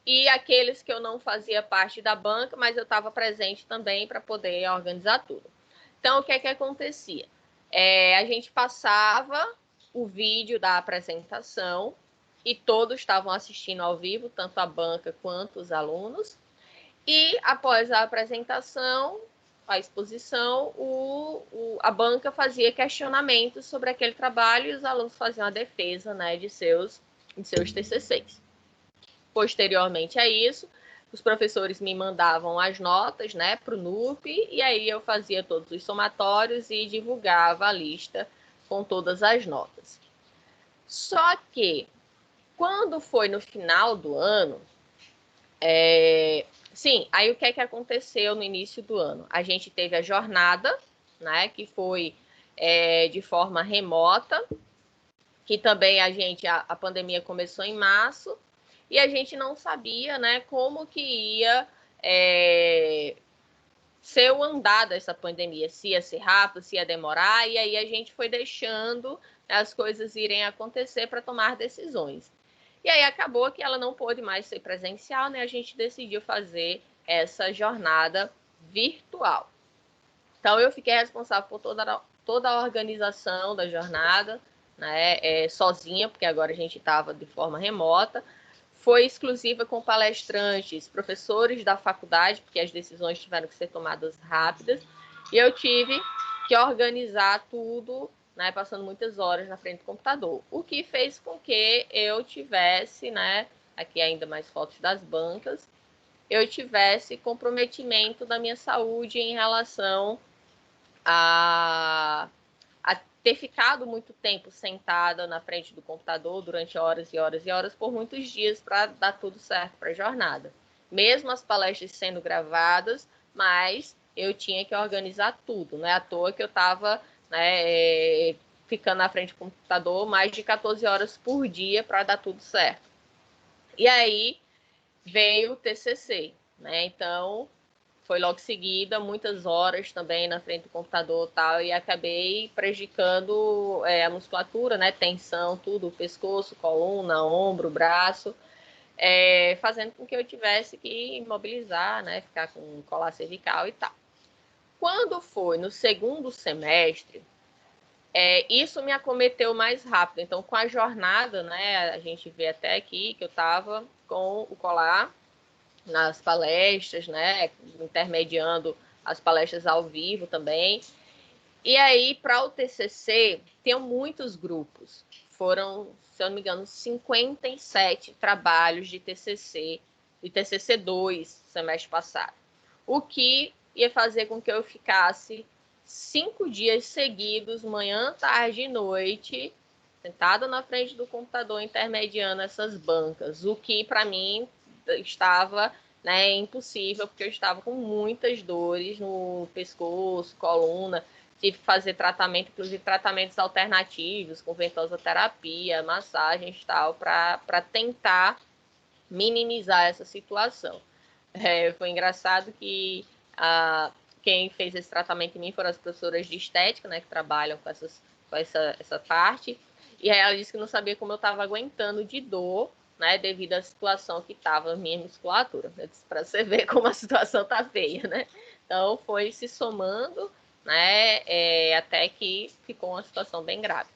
e aqueles que eu não fazia parte da banca, mas eu estava presente também para poder organizar tudo. Então, o que é que acontecia? A gente passava o vídeo da apresentação e todos estavam assistindo ao vivo, tanto a banca quanto os alunos. E, após a apresentação, a exposição, a banca fazia questionamentos sobre aquele trabalho e os alunos faziam a defesa, né, de seus TCCs. Posteriormente a isso, os professores me mandavam as notas, né, para o NUP, e aí eu fazia todos os somatórios e divulgava a lista com todas as notas. Só que, quando foi no final do ano, sim, aí o que é que aconteceu no início do ano? A gente teve a jornada, né, que foi de forma remota, que também a pandemia começou em março, e a gente não sabia, né, como que ia ser o andar dessa pandemia, se ia ser rápido, se ia demorar, e aí a gente foi deixando as coisas irem acontecer para tomar decisões. E aí acabou que ela não pôde mais ser presencial, né? A gente decidiu fazer essa jornada virtual. Então, eu fiquei responsável por toda a organização da jornada, né? Sozinha, porque agora a gente estava de forma remota. Foi exclusiva com palestrantes, professores da faculdade, porque as decisões tiveram que ser tomadas rápidas. E eu tive que organizar tudo, né, passando muitas horas na frente do computador, o que fez com que eu tivesse, né, aqui ainda mais fotos das bancas, eu tivesse comprometimento da minha saúde em relação a ter ficado muito tempo sentada na frente do computador durante horas e horas e horas por muitos dias para dar tudo certo para a jornada. Mesmo as palestras sendo gravadas, mas eu tinha que organizar tudo, não é à toa que eu estava, né, ficando na frente do computador mais de 14 horas por dia para dar tudo certo. E aí veio o TCC, né? Então foi logo seguida, muitas horas também na frente do computador e tal, e acabei prejudicando a musculatura, né? Tensão, tudo, pescoço, coluna, ombro, braço, fazendo com que eu tivesse que imobilizar, né? Ficar com colar cervical e tal. Quando foi no segundo semestre, isso me acometeu mais rápido. Então, com a jornada, né? A gente vê até aqui que eu estava com o colar nas palestras, né, intermediando as palestras ao vivo também. E aí, para o TCC, tem muitos grupos. Foram, se eu não me engano, 57 trabalhos de TCC, de TCC2, semestre passado. O que ia fazer com que eu ficasse 5 dias seguidos, manhã, tarde e noite, sentada na frente do computador, intermediando essas bancas. O que, para mim, estava, né, impossível, porque eu estava com muitas dores no pescoço, coluna, tive que fazer tratamento, inclusive tratamentos alternativos, com ventosoterapia, massagens e tal, para tentar minimizar essa situação. Foi engraçado que quem fez esse tratamento em mim foram as professoras de estética, né, que trabalham com essa parte, e aí ela disse que não sabia como eu estava aguentando de dor, né, devido à situação que estava a minha musculatura. Para você ver como a situação tá feia, né? Então foi se somando, né, até que ficou uma situação bem grave.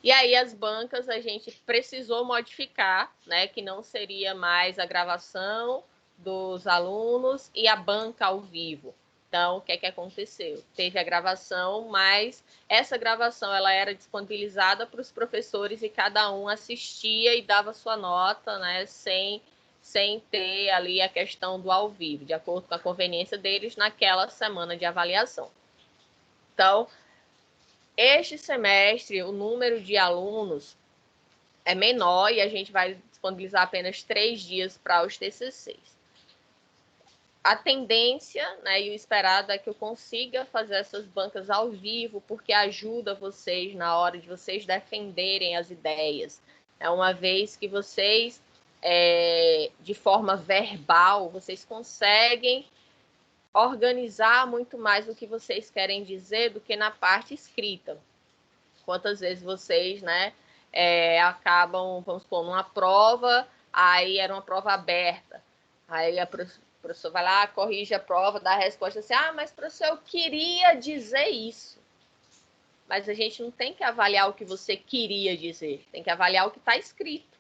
E aí as bancas a gente precisou modificar, né, que não seria mais a gravação dos alunos e a banca ao vivo. Então, o que é que aconteceu? Teve a gravação, mas essa gravação ela era disponibilizada para os professores e cada um assistia e dava sua nota, né, sem ter ali a questão do ao vivo, de acordo com a conveniência deles naquela semana de avaliação. Então, este semestre, o número de alunos é menor e a gente vai disponibilizar apenas 3 dias para os TCCs. A tendência, né, e o esperado é que eu consiga fazer essas bancas ao vivo, porque ajuda vocês na hora de vocês defenderem as ideias. Uma vez que vocês, de forma verbal, vocês conseguem organizar muito mais o que vocês querem dizer do que na parte escrita. Quantas vezes vocês, né, acabam, vamos supor, numa prova, aí era uma prova aberta, aí a professor vai lá, corrige a prova, dá a resposta assim, mas professor, eu queria dizer isso. Mas a gente não tem que avaliar o que você queria dizer, tem que avaliar o que está escrito.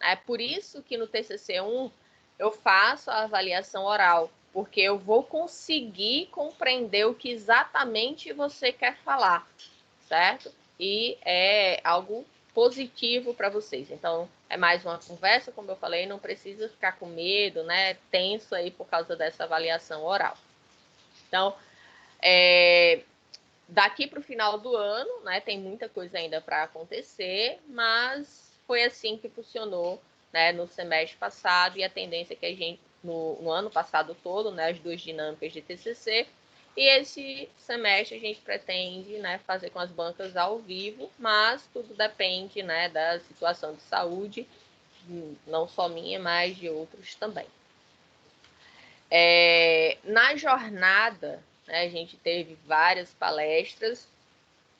É por isso que no TCC1 eu faço a avaliação oral, porque eu vou conseguir compreender o que exatamente você quer falar, certo? E é algo positivo para vocês. Então, é mais uma conversa, como eu falei, não precisa ficar com medo, né? Tenso aí por causa dessa avaliação oral. Então, daqui para o final do ano, né? Tem muita coisa ainda para acontecer, mas foi assim que funcionou, né, no semestre passado, e a tendência é que a gente, no ano passado todo, né, as 2 dinâmicas de TCC, e esse semestre a gente pretende, né, fazer com as bancas ao vivo, mas tudo depende, né, da situação de saúde, não só minha, mas de outros também. Na jornada, né, a gente teve várias palestras,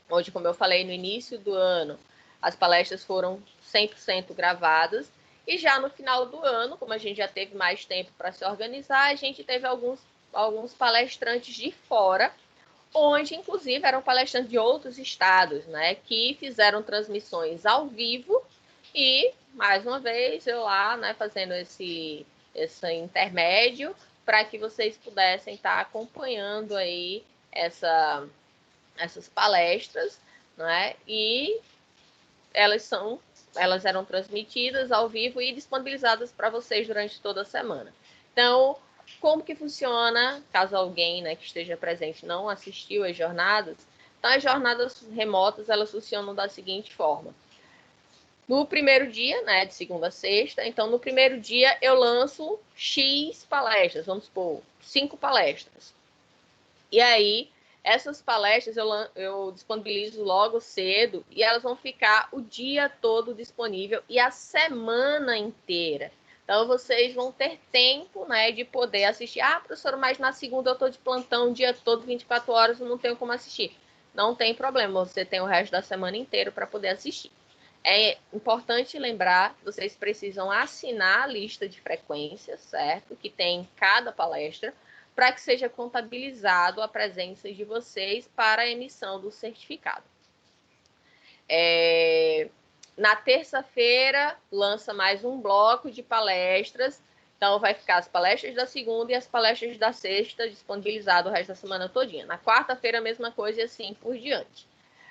onde, como eu falei no início do ano, as palestras foram 100% gravadas, e já no final do ano, como a gente já teve mais tempo para se organizar, a gente teve alguns palestrantes de fora, onde, inclusive, eram palestrantes de outros estados, né, que fizeram transmissões ao vivo, e, mais uma vez, eu lá, né, fazendo esse intermédio, para que vocês pudessem estar acompanhando aí essas palestras, né, e elas eram transmitidas ao vivo e disponibilizadas para vocês durante toda a semana. Então, como que funciona, caso alguém, né, que esteja presente não assistiu às jornadas? Então, as jornadas remotas, elas funcionam da seguinte forma. No primeiro dia, né, de segunda a sexta, então no primeiro dia eu lanço X palestras, vamos supor, 5 palestras. E aí, essas palestras eu disponibilizo logo cedo e elas vão ficar o dia todo disponível e a semana inteira. Então, vocês vão ter tempo, né, de poder assistir. Professor, mas na segunda eu estou de plantão o dia todo, 24 horas, eu não tenho como assistir. Não tem problema, você tem o resto da semana inteira para poder assistir. É importante lembrar, vocês precisam assinar a lista de frequência, certo? Que tem em cada palestra, para que seja contabilizado a presença de vocês para a emissão do certificado. Na terça-feira, lança mais um bloco de palestras. Então, vai ficar as palestras da segunda e as palestras da sexta disponibilizado o resto da semana todinha. Na quarta-feira, a mesma coisa e assim por diante.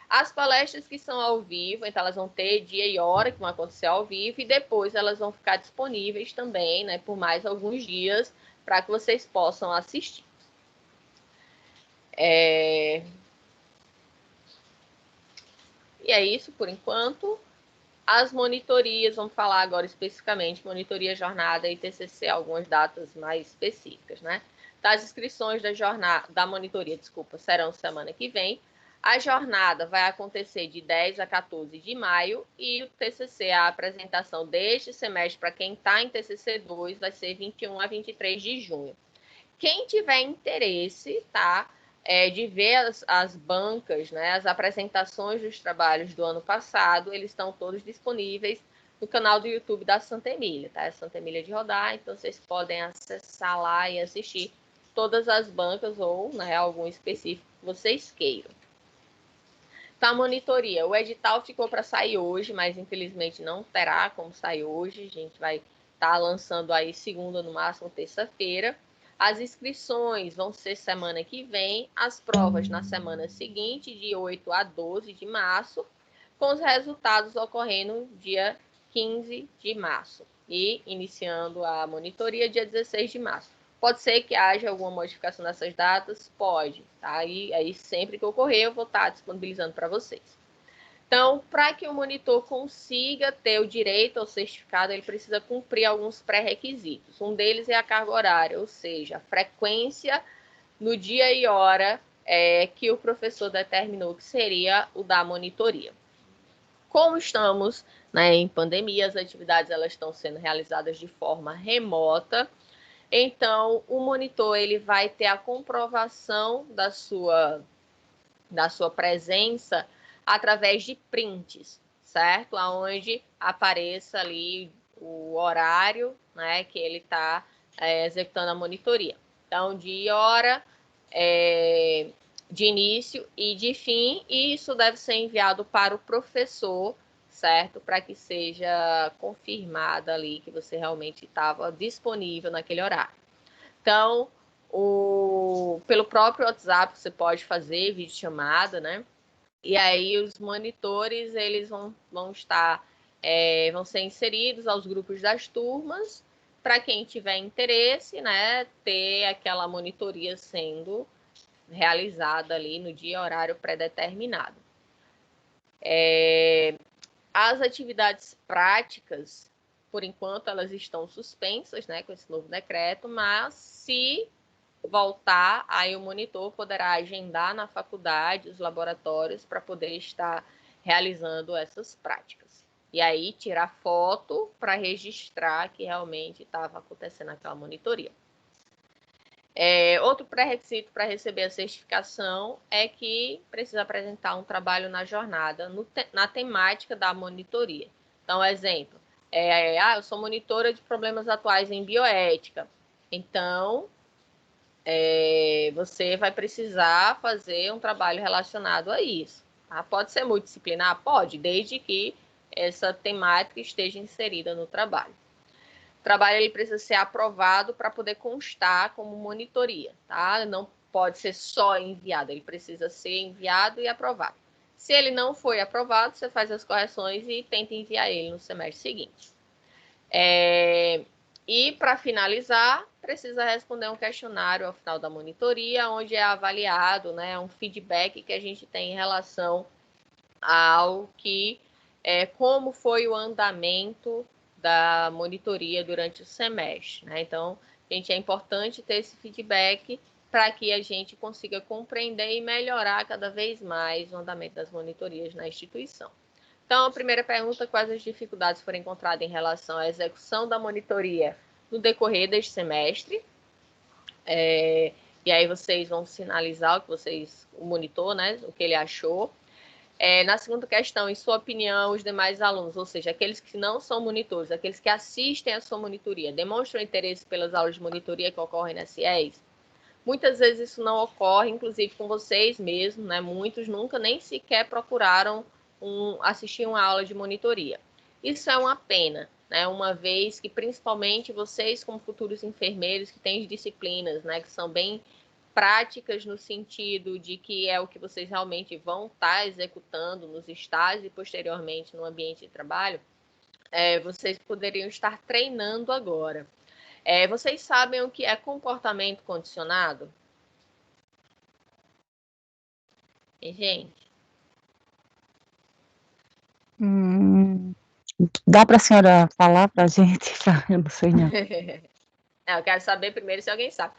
As palestras que são ao vivo, então elas vão ter dia e hora que vão acontecer ao vivo, e depois elas vão ficar disponíveis também, né, por mais alguns dias, para que vocês possam assistir. E é isso por enquanto. As monitorias, vamos falar agora especificamente, monitoria, jornada e TCC, algumas datas mais específicas, né? das inscrições da jornada, da monitoria, serão semana que vem. A jornada vai acontecer de 10 a 14 de maio e o TCC, a apresentação deste semestre para quem está em TCC 2, vai ser 21 a 23 de junho. Quem tiver interesse, tá, de ver as bancas, né, as apresentações dos trabalhos do ano passado, eles estão todos disponíveis no canal do YouTube da Santa Emília, tá? Santa Emília de Rodar, então vocês podem acessar lá e assistir todas as bancas ou, né, algum específico que vocês queiram. Tá, monitoria. O edital ficou para sair hoje, mas infelizmente não terá como sair hoje. A gente vai estar lançando aí segunda, no máximo terça-feira. As inscrições vão ser semana que vem, as provas na semana seguinte, de 8 a 12 de março, com os resultados ocorrendo dia 15 de março e iniciando a monitoria dia 16 de março. Pode ser que haja alguma modificação dessas datas? Pode. Tá? Aí sempre que ocorrer, eu vou estar disponibilizando para vocês. Então, para que o monitor consiga ter o direito ao certificado, ele precisa cumprir alguns pré-requisitos. Um deles é a carga horária, ou seja, a frequência no dia e hora que o professor determinou que seria o da monitoria. Como estamos, né, em pandemia, as atividades elas estão sendo realizadas de forma remota. Então, o monitor ele vai ter a comprovação da sua presença através de prints, certo? Onde apareça ali o horário, né, que ele está executando a monitoria. Então, dia e hora de início e de fim, e isso deve ser enviado para o professor, certo? Para que seja confirmada ali que você realmente estava disponível naquele horário. Então, pelo próprio WhatsApp você pode fazer videochamada, né? E aí os monitores eles vão ser inseridos aos grupos das turmas para quem tiver interesse, né? Ter aquela monitoria sendo realizada ali no dia e horário pré-determinado. As atividades práticas, por enquanto, elas estão suspensas, né, com esse novo decreto, mas se voltar, aí o monitor poderá agendar na faculdade os laboratórios para poder estar realizando essas práticas. E aí tirar foto para registrar que realmente estava acontecendo aquela monitoria. Outro pré-requisito para receber a certificação é que precisa apresentar um trabalho na jornada, na temática da monitoria. Então, exemplo, eu sou monitora de problemas atuais em bioética. Então, você vai precisar fazer um trabalho relacionado a isso. Tá? Pode ser multidisciplinar? Pode, desde que essa temática esteja inserida no trabalho. O trabalho ele precisa ser aprovado para poder constar como monitoria, tá? Não pode ser só enviado, ele precisa ser enviado e aprovado. Se ele não foi aprovado, você faz as correções e tenta enviar ele no semestre seguinte. E, para finalizar, precisa responder um questionário ao final da monitoria, onde é avaliado, né, um feedback que a gente tem em relação ao que, como foi o andamento da monitoria durante o semestre, né? Então, gente, é importante ter esse feedback para que a gente consiga compreender e melhorar cada vez mais o andamento das monitorias na instituição. Então, a primeira pergunta, quais as dificuldades foram encontradas em relação à execução da monitoria no decorrer deste semestre? E aí vocês vão sinalizar o monitor, né, o que ele achou. Na segunda questão, em sua opinião, os demais alunos, ou seja, aqueles que não são monitores, aqueles que assistem à sua monitoria, demonstram interesse pelas aulas de monitoria que ocorrem na CIES? Muitas vezes isso não ocorre, inclusive com vocês mesmos, né? Muitos nunca nem sequer procuraram assistir uma aula de monitoria. Isso é uma pena, né? Uma vez que, principalmente vocês, como futuros enfermeiros, que têm disciplinas, né, que são bem práticas no sentido de que é o que vocês realmente vão estar executando nos estágios e posteriormente no ambiente de trabalho, vocês poderiam estar treinando agora. Vocês sabem o que é comportamento condicionado? E, gente? Dá para a senhora falar para a gente? Eu não sei não. Eu quero saber primeiro se alguém sabe.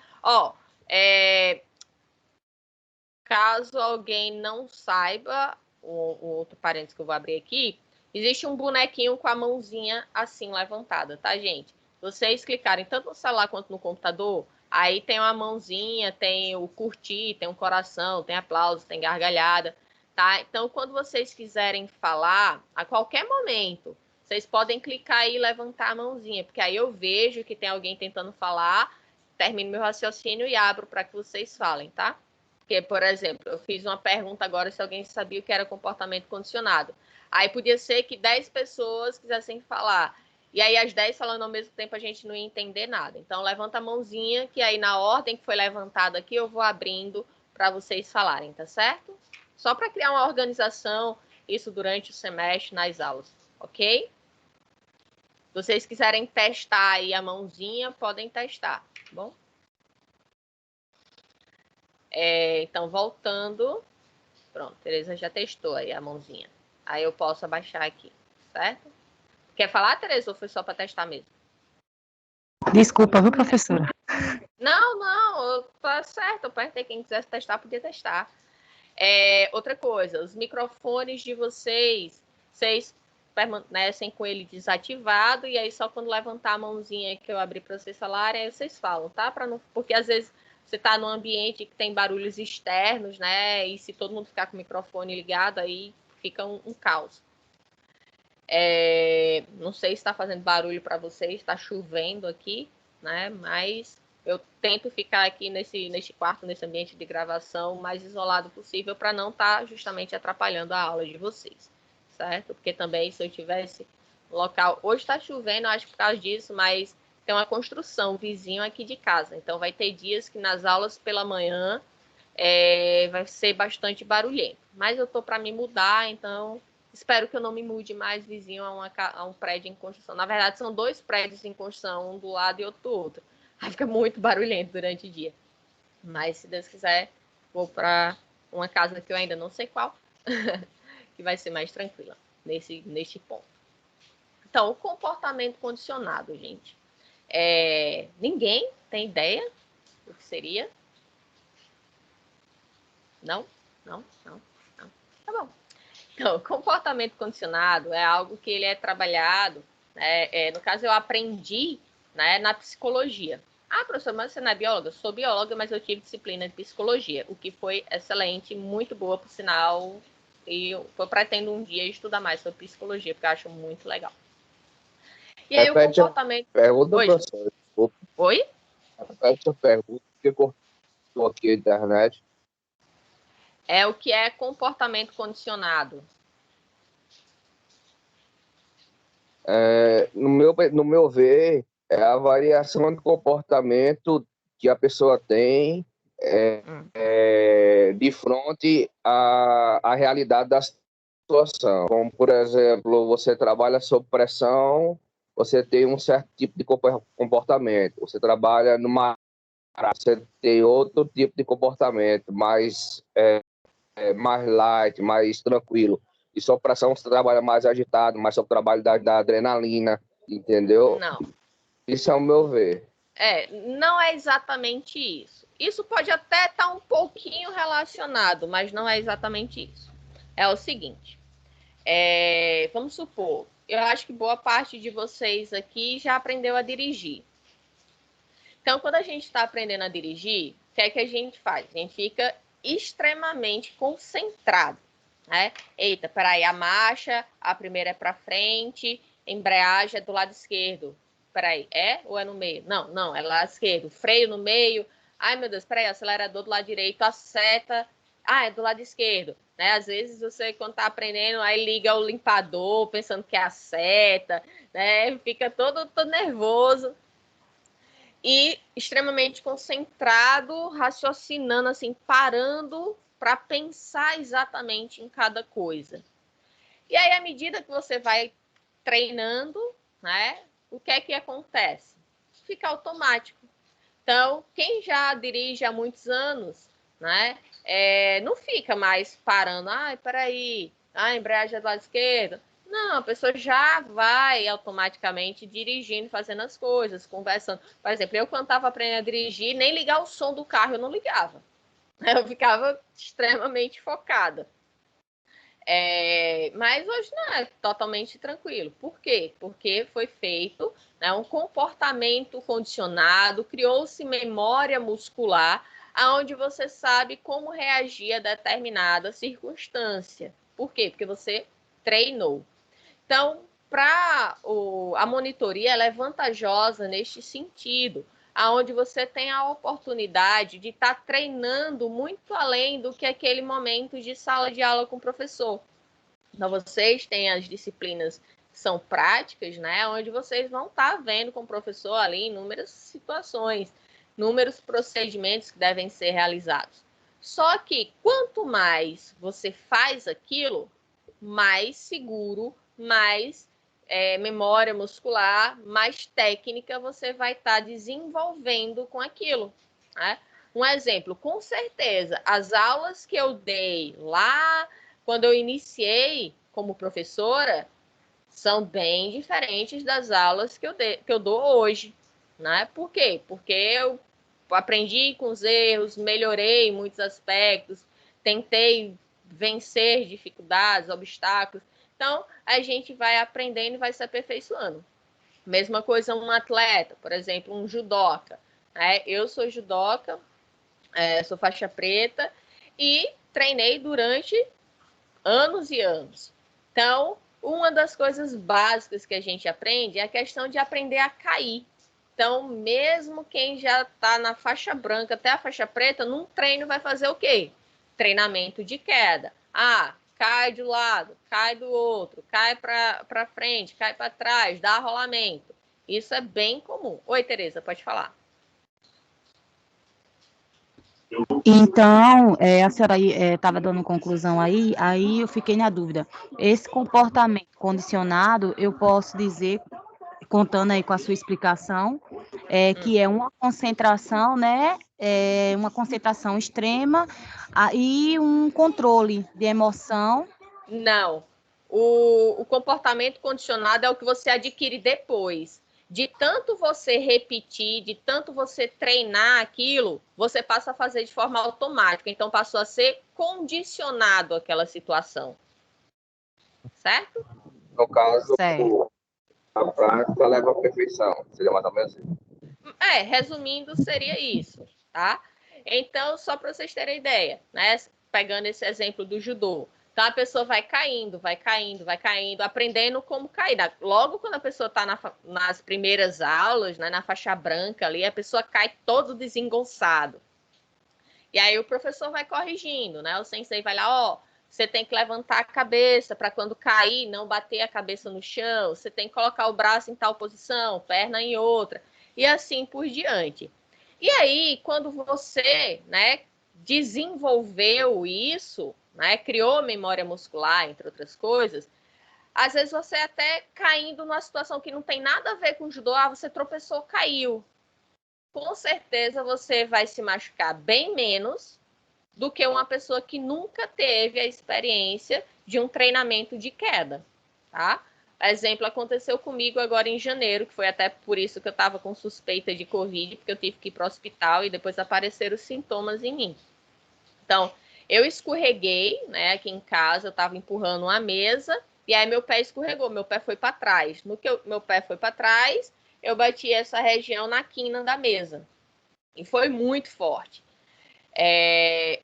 Caso alguém não saiba, o outro parênteses que eu vou abrir aqui, existe um bonequinho com a mãozinha assim levantada, tá, gente? Vocês clicarem tanto no celular quanto no computador, aí tem uma mãozinha, tem o curtir, tem um coração, tem aplauso, tem gargalhada, tá? Então, quando vocês quiserem falar, a qualquer momento, vocês podem clicar aí e levantar a mãozinha, porque aí eu vejo que tem alguém tentando falar, termino meu raciocínio e abro para que vocês falem, tá? Porque, por exemplo, eu fiz uma pergunta agora se alguém sabia o que era comportamento condicionado. Aí podia ser que 10 pessoas quisessem falar. E aí as 10 falando ao mesmo tempo a gente não ia entender nada. Então levanta a mãozinha, que aí na ordem que foi levantada aqui eu vou abrindo para vocês falarem, tá certo? Só para criar uma organização, isso durante o semestre nas aulas, ok? Se vocês quiserem testar aí a mãozinha, podem testar, tá bom? Então, voltando. Pronto, Tereza já testou aí a mãozinha. Aí eu posso abaixar aqui, certo? Quer falar, Tereza, ou foi só para testar mesmo? Desculpa, viu, professora? Não, tá certo. Eu apertei. Quem quisesse testar, podia testar. Outra coisa, os microfones de vocês permanecem com ele desativado, e aí só quando levantar a mãozinha que eu abrir para vocês falarem, aí vocês falam, tá? Porque às vezes você está num ambiente que tem barulhos externos, né? E se todo mundo ficar com o microfone ligado, aí fica um caos. Não sei se está fazendo barulho para vocês, está chovendo aqui, né? Mas eu tento ficar aqui nesse quarto, nesse ambiente de gravação, o mais isolado possível para não estar justamente atrapalhando a aula de vocês, certo? Porque também se eu tivesse local... Hoje está chovendo, acho que por causa disso, mas tem uma construção vizinho aqui de casa. Então vai ter dias que nas aulas pela manhã vai ser bastante barulhento. Mas eu estou para me mudar, então... Espero que eu não me mude mais vizinho a um prédio em construção. Na verdade, são 2 prédios em construção, um do lado e outro do outro. Aí fica muito barulhento durante o dia. Mas, se Deus quiser, vou para uma casa que eu ainda não sei qual, que vai ser mais tranquila neste ponto. Então, o comportamento condicionado, gente. Ninguém tem ideia do que seria? Não? Tá bom. Então, comportamento condicionado é algo que ele é trabalhado, né? No caso, eu aprendi, né, na psicologia. Ah, professor, mas você não é bióloga? Sou bióloga, mas eu tive disciplina de psicologia, o que foi excelente, muito boa, por sinal, e eu pretendo um dia estudar mais sobre psicologia, porque eu acho muito legal. E aí Repete o comportamento... Pergunta, Oi? professor. Desculpa. Oi? Repete a pergunta, porque cortou aqui a internet. O que é comportamento condicionado? No meu ver, é a variação de comportamento que a pessoa tem de frente à realidade da situação. Como, por exemplo, você trabalha sob pressão, você tem um certo tipo de comportamento. Você trabalha numa área, você tem outro tipo de comportamento, mais light, mais tranquilo. E sob pressão você trabalha mais agitado, mais sob trabalho da adrenalina, entendeu? Não. Isso é o meu ver. Não é exatamente isso. Isso pode até estar um pouquinho relacionado, mas não é exatamente isso. É o seguinte, vamos supor, eu acho que boa parte de vocês aqui já aprendeu a dirigir. Então, quando a gente está aprendendo a dirigir, o que é que a gente faz? A gente fica extremamente concentrado, né? Eita, peraí, a marcha, a primeira é para frente, embreagem é do lado esquerdo. Peraí, ou é no meio? Não, é lado esquerdo. Freio no meio. Ai, meu Deus, peraí, acelerador do lado direito, a seta. Ah, é do lado esquerdo. Né? Às vezes você, quando tá aprendendo, aí liga o limpador, pensando que é a seta, né? Fica todo nervoso. E extremamente concentrado, raciocinando, assim, parando para pensar exatamente em cada coisa. E aí, à medida que você vai treinando, né, o que é que acontece? Fica automático. Então, quem já dirige há muitos anos, né, não fica mais parando. Ai, peraí, a embreagem é do lado esquerdo. Não, a pessoa já vai automaticamente dirigindo, fazendo as coisas, conversando. Por exemplo, eu quando estava aprendendo a dirigir, nem ligar o som do carro eu não ligava. Eu ficava extremamente focada. Mas hoje não é totalmente tranquilo. Por quê? Porque foi feito, né, um comportamento condicionado, criou-se memória muscular, aonde você sabe como reagir a determinada circunstância. Por quê? Porque você treinou. Então, a monitoria ela é vantajosa neste sentido, aonde você tem a oportunidade de estar treinando muito além do que aquele momento de sala de aula com o professor. Então, vocês têm as disciplinas que são práticas, né, onde vocês vão estar vendo com o professor ali inúmeras situações, inúmeros procedimentos que devem ser realizados. Só que quanto mais você faz aquilo, mais seguro, mais memória muscular, mais técnica você vai estar desenvolvendo com aquilo, né? Um exemplo, com certeza, as aulas que eu dei lá quando eu iniciei como professora são bem diferentes das aulas que eu dou hoje, né? Por quê? Porque eu aprendi com os erros, melhorei em muitos aspectos, tentei vencer dificuldades, obstáculos. Então, a gente vai aprendendo e vai se aperfeiçoando. Mesma coisa um atleta, por exemplo, um judoca. Né? Eu sou judoca, sou faixa preta e treinei durante anos e anos. Então, uma das coisas básicas que a gente aprende é a questão de aprender a cair. Então, mesmo quem já está na faixa branca até a faixa preta, num treino vai fazer o quê? Treinamento de queda. Cai de um lado, cai do outro, cai para frente, cai para trás, dá rolamento. Isso é bem comum. Oi, Tereza, pode falar. Então, a senhora estava dando conclusão aí eu fiquei na dúvida. Esse comportamento condicionado, eu posso dizer, contando aí com a sua explicação, que é uma concentração, né? Uma concentração extrema e um controle de emoção. Não. O comportamento condicionado é o que você adquire depois. De tanto você repetir, de tanto você treinar aquilo, você passa a fazer de forma automática. Então, passou a ser condicionado àquela situação. Certo? No caso, Certo. a prática leva à perfeição. Seria mais ou menos assim. Resumindo, seria isso, tá? Então, só para vocês terem ideia, né? Pegando esse exemplo do judô. Então, a pessoa vai caindo, vai caindo, vai caindo, aprendendo como cair. Logo quando a pessoa está nas primeiras aulas, né, na faixa branca ali, a pessoa cai todo desengonçado. E aí o professor vai corrigindo, né? O sensei vai lá, você tem que levantar a cabeça para quando cair, não bater a cabeça no chão. Você tem que colocar o braço em tal posição, perna em outra. E assim por diante. E aí, quando você, né, desenvolveu isso, né, criou memória muscular, entre outras coisas, às vezes você até caindo numa situação que não tem nada a ver com judô, você tropeçou, caiu. Com certeza você vai se machucar bem menos do que uma pessoa que nunca teve a experiência de um treinamento de queda, tá? Exemplo, aconteceu comigo agora em janeiro, que foi até por isso que eu estava com suspeita de Covid, porque eu tive que ir para o hospital e depois apareceram os sintomas em mim. Então, eu escorreguei, né, aqui em casa, eu estava empurrando uma mesa, e aí meu pé escorregou, meu pé foi para trás. No que meu pé foi para trás, eu bati essa região na quina da mesa. E foi muito forte.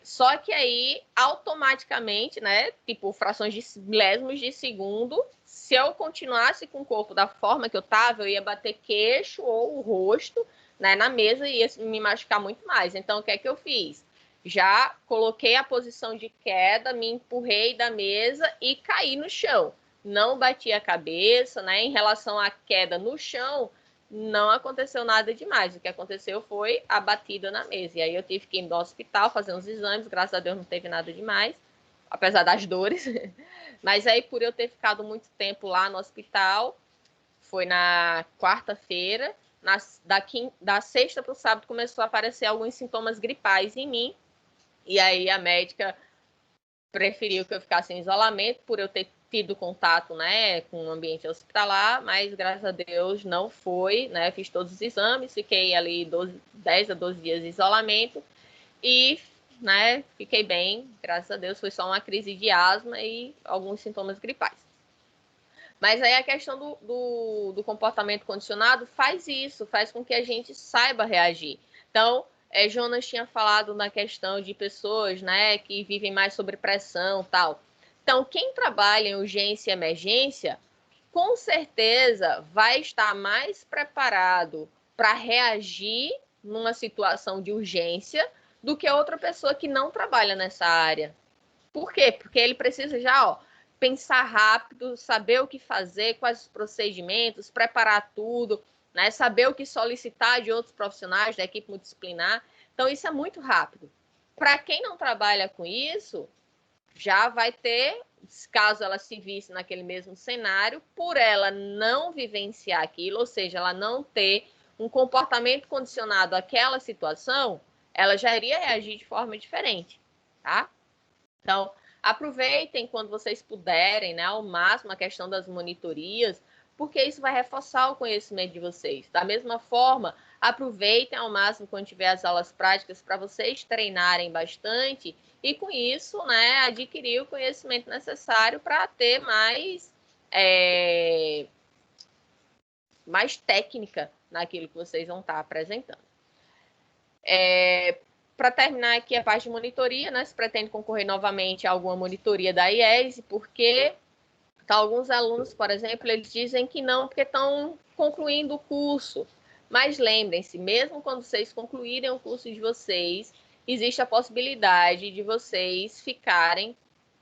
Só que aí, automaticamente, né, tipo, frações de milésimos de segundo, se eu continuasse com o corpo da forma que eu tava, eu ia bater queixo ou o rosto, né, na mesa e ia me machucar muito mais. Então, o que é que eu fiz? Já coloquei a posição de queda, me empurrei da mesa e caí no chão. Não bati a cabeça, né, em relação à queda no chão, não aconteceu nada demais. O que aconteceu foi a batida na mesa. E aí eu tive que ir no hospital fazer uns exames. Graças a Deus não teve nada demais, apesar das dores. Mas aí, por eu ter ficado muito tempo lá no hospital, foi na quarta-feira, da sexta para o sábado começou a aparecer alguns sintomas gripais em mim. E aí a médica preferiu que eu ficasse em isolamento por eu ter tido contato, né, com o ambiente hospitalar, mas graças a Deus não foi, né, fiz todos os exames, fiquei ali 10 a 12 dias de isolamento e, né, fiquei bem, graças a Deus, foi só uma crise de asma e alguns sintomas gripais. Mas aí a questão do comportamento condicionado faz isso, faz com que a gente saiba reagir. Então, Jonas tinha falado na questão de pessoas, né, que vivem mais sob pressão, tal. Então, quem trabalha em urgência e emergência, com certeza vai estar mais preparado para reagir numa situação de urgência do que outra pessoa que não trabalha nessa área. Por quê? Porque ele precisa já, pensar rápido, saber o que fazer, quais os procedimentos, preparar tudo, né? Saber o que solicitar de outros profissionais da equipe multidisciplinar. Então, isso é muito rápido. Para quem não trabalha com isso, já vai ter, caso ela se visse naquele mesmo cenário, por ela não vivenciar aquilo, ou seja, ela não ter um comportamento condicionado àquela situação, ela já iria reagir de forma diferente, tá? Então, aproveitem quando vocês puderem, né, ao máximo a questão das monitorias, porque isso vai reforçar o conhecimento de vocês. Da mesma forma, aproveitem ao máximo quando tiver as aulas práticas para vocês treinarem bastante e, com isso, né, adquirir o conhecimento necessário para ter mais técnica naquilo que vocês vão estar apresentando. Para terminar aqui a parte de monitoria, né, se pretende concorrer novamente a alguma monitoria da IESE, porque alguns alunos, por exemplo, eles dizem que não, porque estão concluindo o curso. Mas lembrem-se, mesmo quando vocês concluírem o curso de vocês, existe a possibilidade de vocês ficarem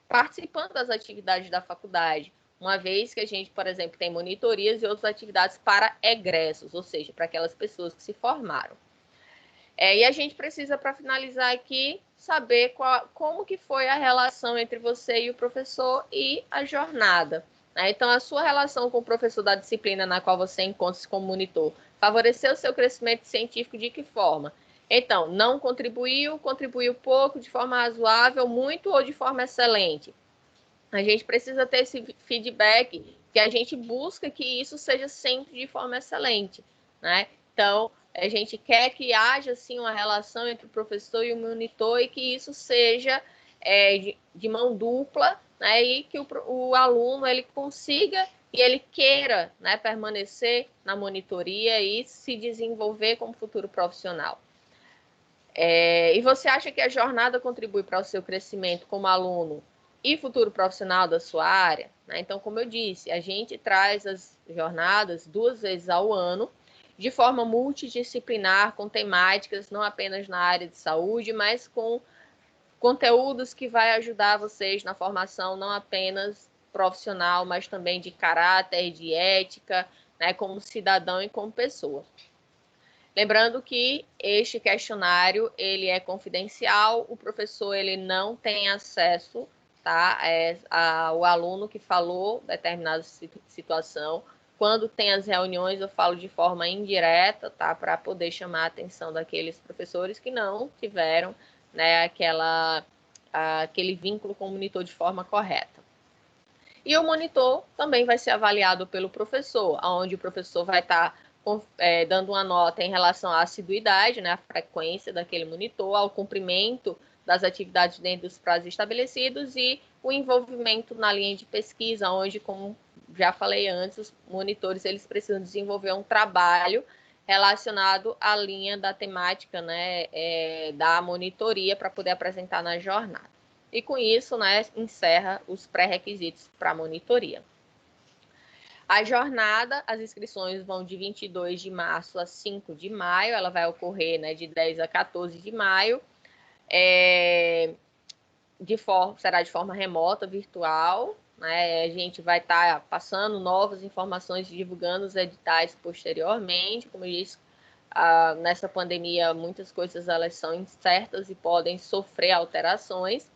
participando das atividades da faculdade, uma vez que a gente, por exemplo, tem monitorias e outras atividades para egressos, ou seja, para aquelas pessoas que se formaram. E a gente precisa, para finalizar aqui, saber como que foi a relação entre você e o professor e a jornada. Né? Então, a sua relação com o professor da disciplina na qual você encontra-se como monitor favoreceu o seu crescimento científico de que forma? Então, não contribuiu, contribuiu pouco, de forma razoável, muito ou de forma excelente? A gente precisa ter esse feedback, que a gente busca que isso seja sempre de forma excelente. Né? Então, a gente quer que haja, assim, uma relação entre o professor e o monitor e que isso seja de mão dupla, né? E que o aluno ele consiga e ele queira, né, permanecer na monitoria e se desenvolver como futuro profissional. E você acha que a jornada contribui para o seu crescimento como aluno e futuro profissional da sua área? Né? Então, como eu disse, a gente traz as jornadas 2 vezes ao ano, de forma multidisciplinar, com temáticas não apenas na área de saúde, mas com conteúdos que vai ajudar vocês na formação não apenas profissional, mas também de caráter, de ética, né, como cidadão e como pessoa. Lembrando que este questionário ele é confidencial, o professor ele não tem acesso, tá, ao aluno que falou determinada situação. Quando tem as reuniões, eu falo de forma indireta, tá? Para poder chamar a atenção daqueles professores que não tiveram, né, aquele vínculo com o monitor de forma correta. E o monitor também vai ser avaliado pelo professor, onde o professor vai estar dando uma nota em relação à assiduidade, né, à frequência daquele monitor, ao cumprimento das atividades dentro dos prazos estabelecidos e o envolvimento na linha de pesquisa, onde, como já falei antes, os monitores eles precisam desenvolver um trabalho relacionado à linha da temática, né, da monitoria para poder apresentar na jornada. E com isso, né, encerra os pré-requisitos para a monitoria. A jornada, as inscrições vão de 22 de março a 5 de maio, ela vai ocorrer, né, de 10 a 14 de maio, será de forma remota, virtual, né? A gente vai estar passando novas informações e divulgando os editais posteriormente. Como eu disse, nessa pandemia, muitas coisas elas são incertas e podem sofrer alterações.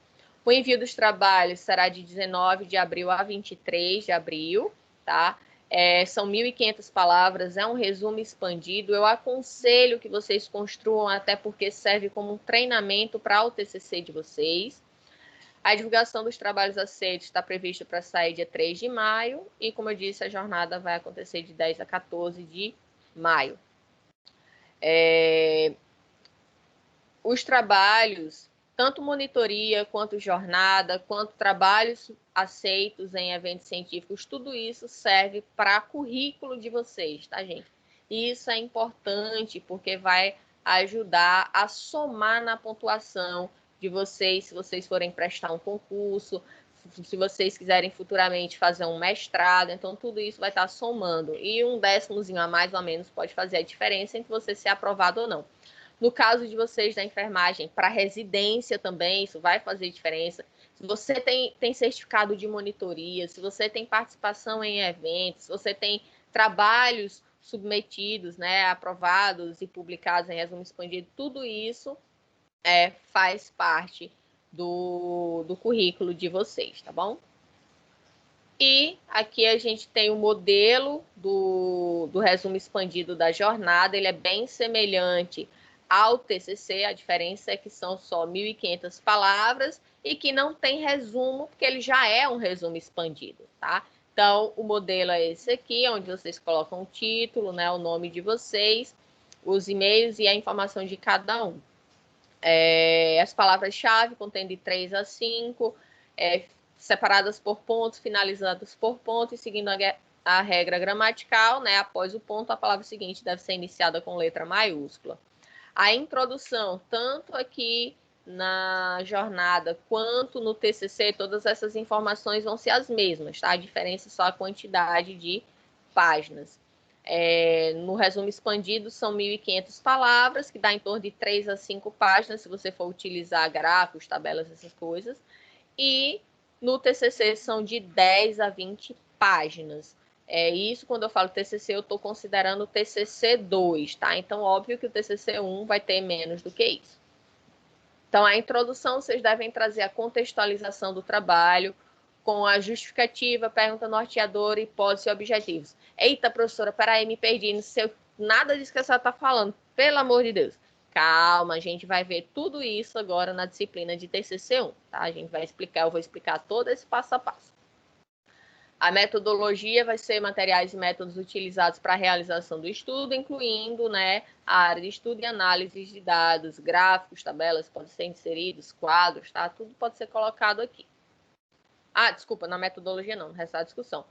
O envio dos trabalhos será de 19 de abril a 23 de abril, tá? São 1.500 palavras, é um resumo expandido. Eu aconselho que vocês construam, até porque serve como um treinamento para o TCC de vocês. A divulgação dos trabalhos aceitos está prevista para sair dia 3 de maio e, como eu disse, a jornada vai acontecer de 10 a 14 de maio. Os trabalhos, tanto monitoria, quanto jornada, quanto trabalhos aceitos em eventos científicos, tudo isso serve para currículo de vocês, tá, gente? E isso é importante porque vai ajudar a somar na pontuação de vocês, se vocês forem prestar um concurso, se vocês quiserem futuramente fazer um mestrado, então tudo isso vai estar somando. E um décimozinho a mais ou menos pode fazer a diferença entre você ser aprovado ou não. No caso de vocês da enfermagem, para residência também, isso vai fazer diferença. Se você tem certificado de monitoria, se você tem participação em eventos, se você tem trabalhos submetidos, né, aprovados e publicados em resumo expandido, tudo isso faz parte do currículo de vocês, tá bom? E aqui a gente tem o modelo do resumo expandido da jornada, ele é bem semelhante ao TCC, a diferença é que são só 1.500 palavras e que não tem resumo, porque ele já é um resumo expandido, tá? Então, o modelo é esse aqui, onde vocês colocam o título, né, o nome de vocês, os e-mails e a informação de cada um. As palavras-chave contém de 3 a 5, separadas por pontos, finalizadas por ponto e seguindo a regra gramatical, né, após o ponto, a palavra seguinte deve ser iniciada com letra maiúscula. A introdução, tanto aqui na jornada quanto no TCC, todas essas informações vão ser as mesmas, tá? A diferença é só a quantidade de páginas. No resumo expandido, são 1.500 palavras, que dá em torno de 3 a 5 páginas, se você for utilizar gráficos, tabelas, essas coisas. E no TCC são de 10 a 20 páginas. Isso, quando eu falo TCC, eu estou considerando o TCC 2, tá? Então, óbvio que o TCC 1 vai ter menos do que isso. Então, a introdução, vocês devem trazer a contextualização do trabalho, com a justificativa, pergunta norteadora, hipótese e objetivos. Eita, professora, peraí, me perdi, não sei nada disso que a senhora está falando, pelo amor de Deus. Calma, a gente vai ver tudo isso agora na disciplina de TCC 1, tá? A gente vai explicar, eu vou explicar todo esse passo a passo. A metodologia vai ser materiais e métodos utilizados para a realização do estudo, incluindo, né, a área de estudo e análise de dados, gráficos, tabelas, podem ser inseridos, quadros, tá? Tudo pode ser colocado aqui. Ah, desculpa, na metodologia não, no resto da discussão.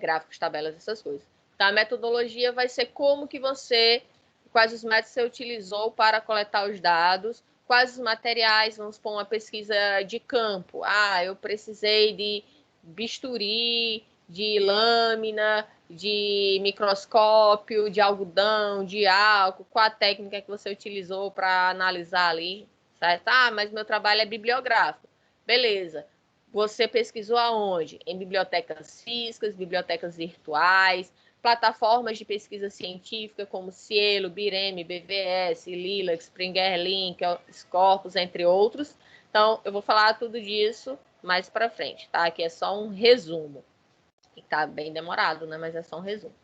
Gráficos, tabelas, essas coisas. Então, a metodologia vai ser como que quais os métodos você utilizou para coletar os dados, quais os materiais, vamos supor, uma pesquisa de campo. Ah, eu precisei de bisturi, de lâmina, de microscópio, de algodão, de álcool, qual a técnica que você utilizou para analisar ali, certo? Ah, mas meu trabalho é bibliográfico. Beleza. Você pesquisou aonde? Em bibliotecas físicas, bibliotecas virtuais, plataformas de pesquisa científica como Cielo, Bireme, BVS, Lilac, Springer Link, Scopus, entre outros. Então, eu vou falar tudo disso mais para frente, tá? Aqui é só um resumo. E tá bem demorado, né? Mas é só um resumo.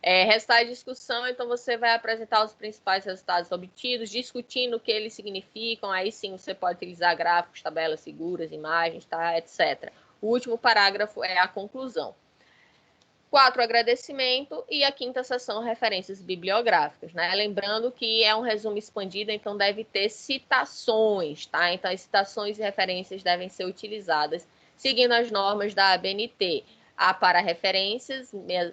Resultado de discussão, então você vai apresentar os principais resultados obtidos, discutindo o que eles significam, aí sim você pode utilizar gráficos, tabelas, figuras, imagens, tá, etc. O último parágrafo é a conclusão. 4, agradecimento, e a 5ª seção, referências bibliográficas, né? Lembrando que é um resumo expandido, então deve ter citações, tá? Então as citações e referências devem ser utilizadas seguindo as normas da ABNT. A para referências,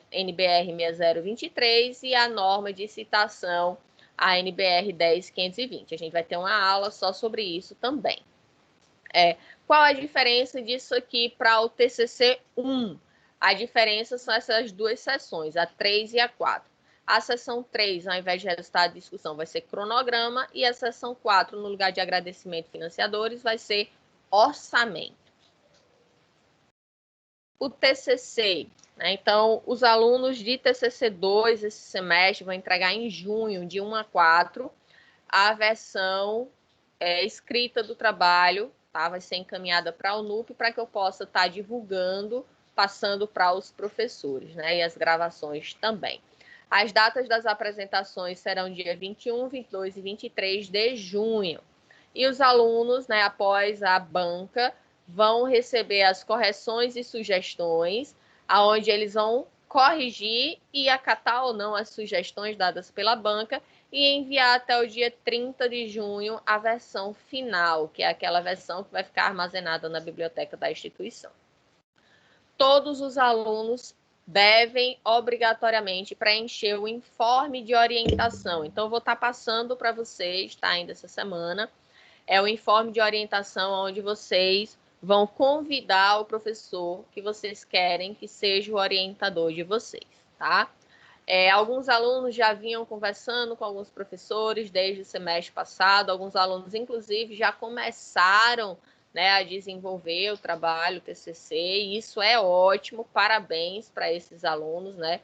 NBR 6023, e a norma de citação, a NBR 10520. A gente vai ter uma aula só sobre isso também. Qual a diferença disso aqui para o TCC 1? A diferença são essas duas seções, a 3 e a 4. A seção 3, ao invés de resultado de discussão, vai ser cronograma, e a seção 4, no lugar de agradecimento financiadores, vai ser orçamento. O TCC, né? Então, os alunos de TCC 2 esse semestre vão entregar em junho, de 1 a 4, a versão escrita do trabalho, tá? Vai ser encaminhada para a UNUP para que eu possa estar divulgando, passando para os professores, né? E as gravações também. As datas das apresentações serão dia 21, 22 e 23 de junho. e os alunos, né, após a banca, vão receber as correções e sugestões, aonde eles vão corrigir e acatar ou não as sugestões dadas pela banca e enviar até o dia 30 de junho a versão final, que é aquela versão que vai ficar armazenada na biblioteca da instituição. Todos os alunos devem obrigatoriamente preencher o informe de orientação. Então, eu vou estar passando para vocês, tá, ainda essa semana, é o informe de orientação onde vocês vão convidar o professor que vocês querem que seja o orientador de vocês, tá? Alguns alunos já vinham conversando com alguns professores desde o semestre passado, alguns alunos, inclusive, já começaram, né, a desenvolver o trabalho, o TCC, e isso é ótimo, parabéns para esses alunos, né,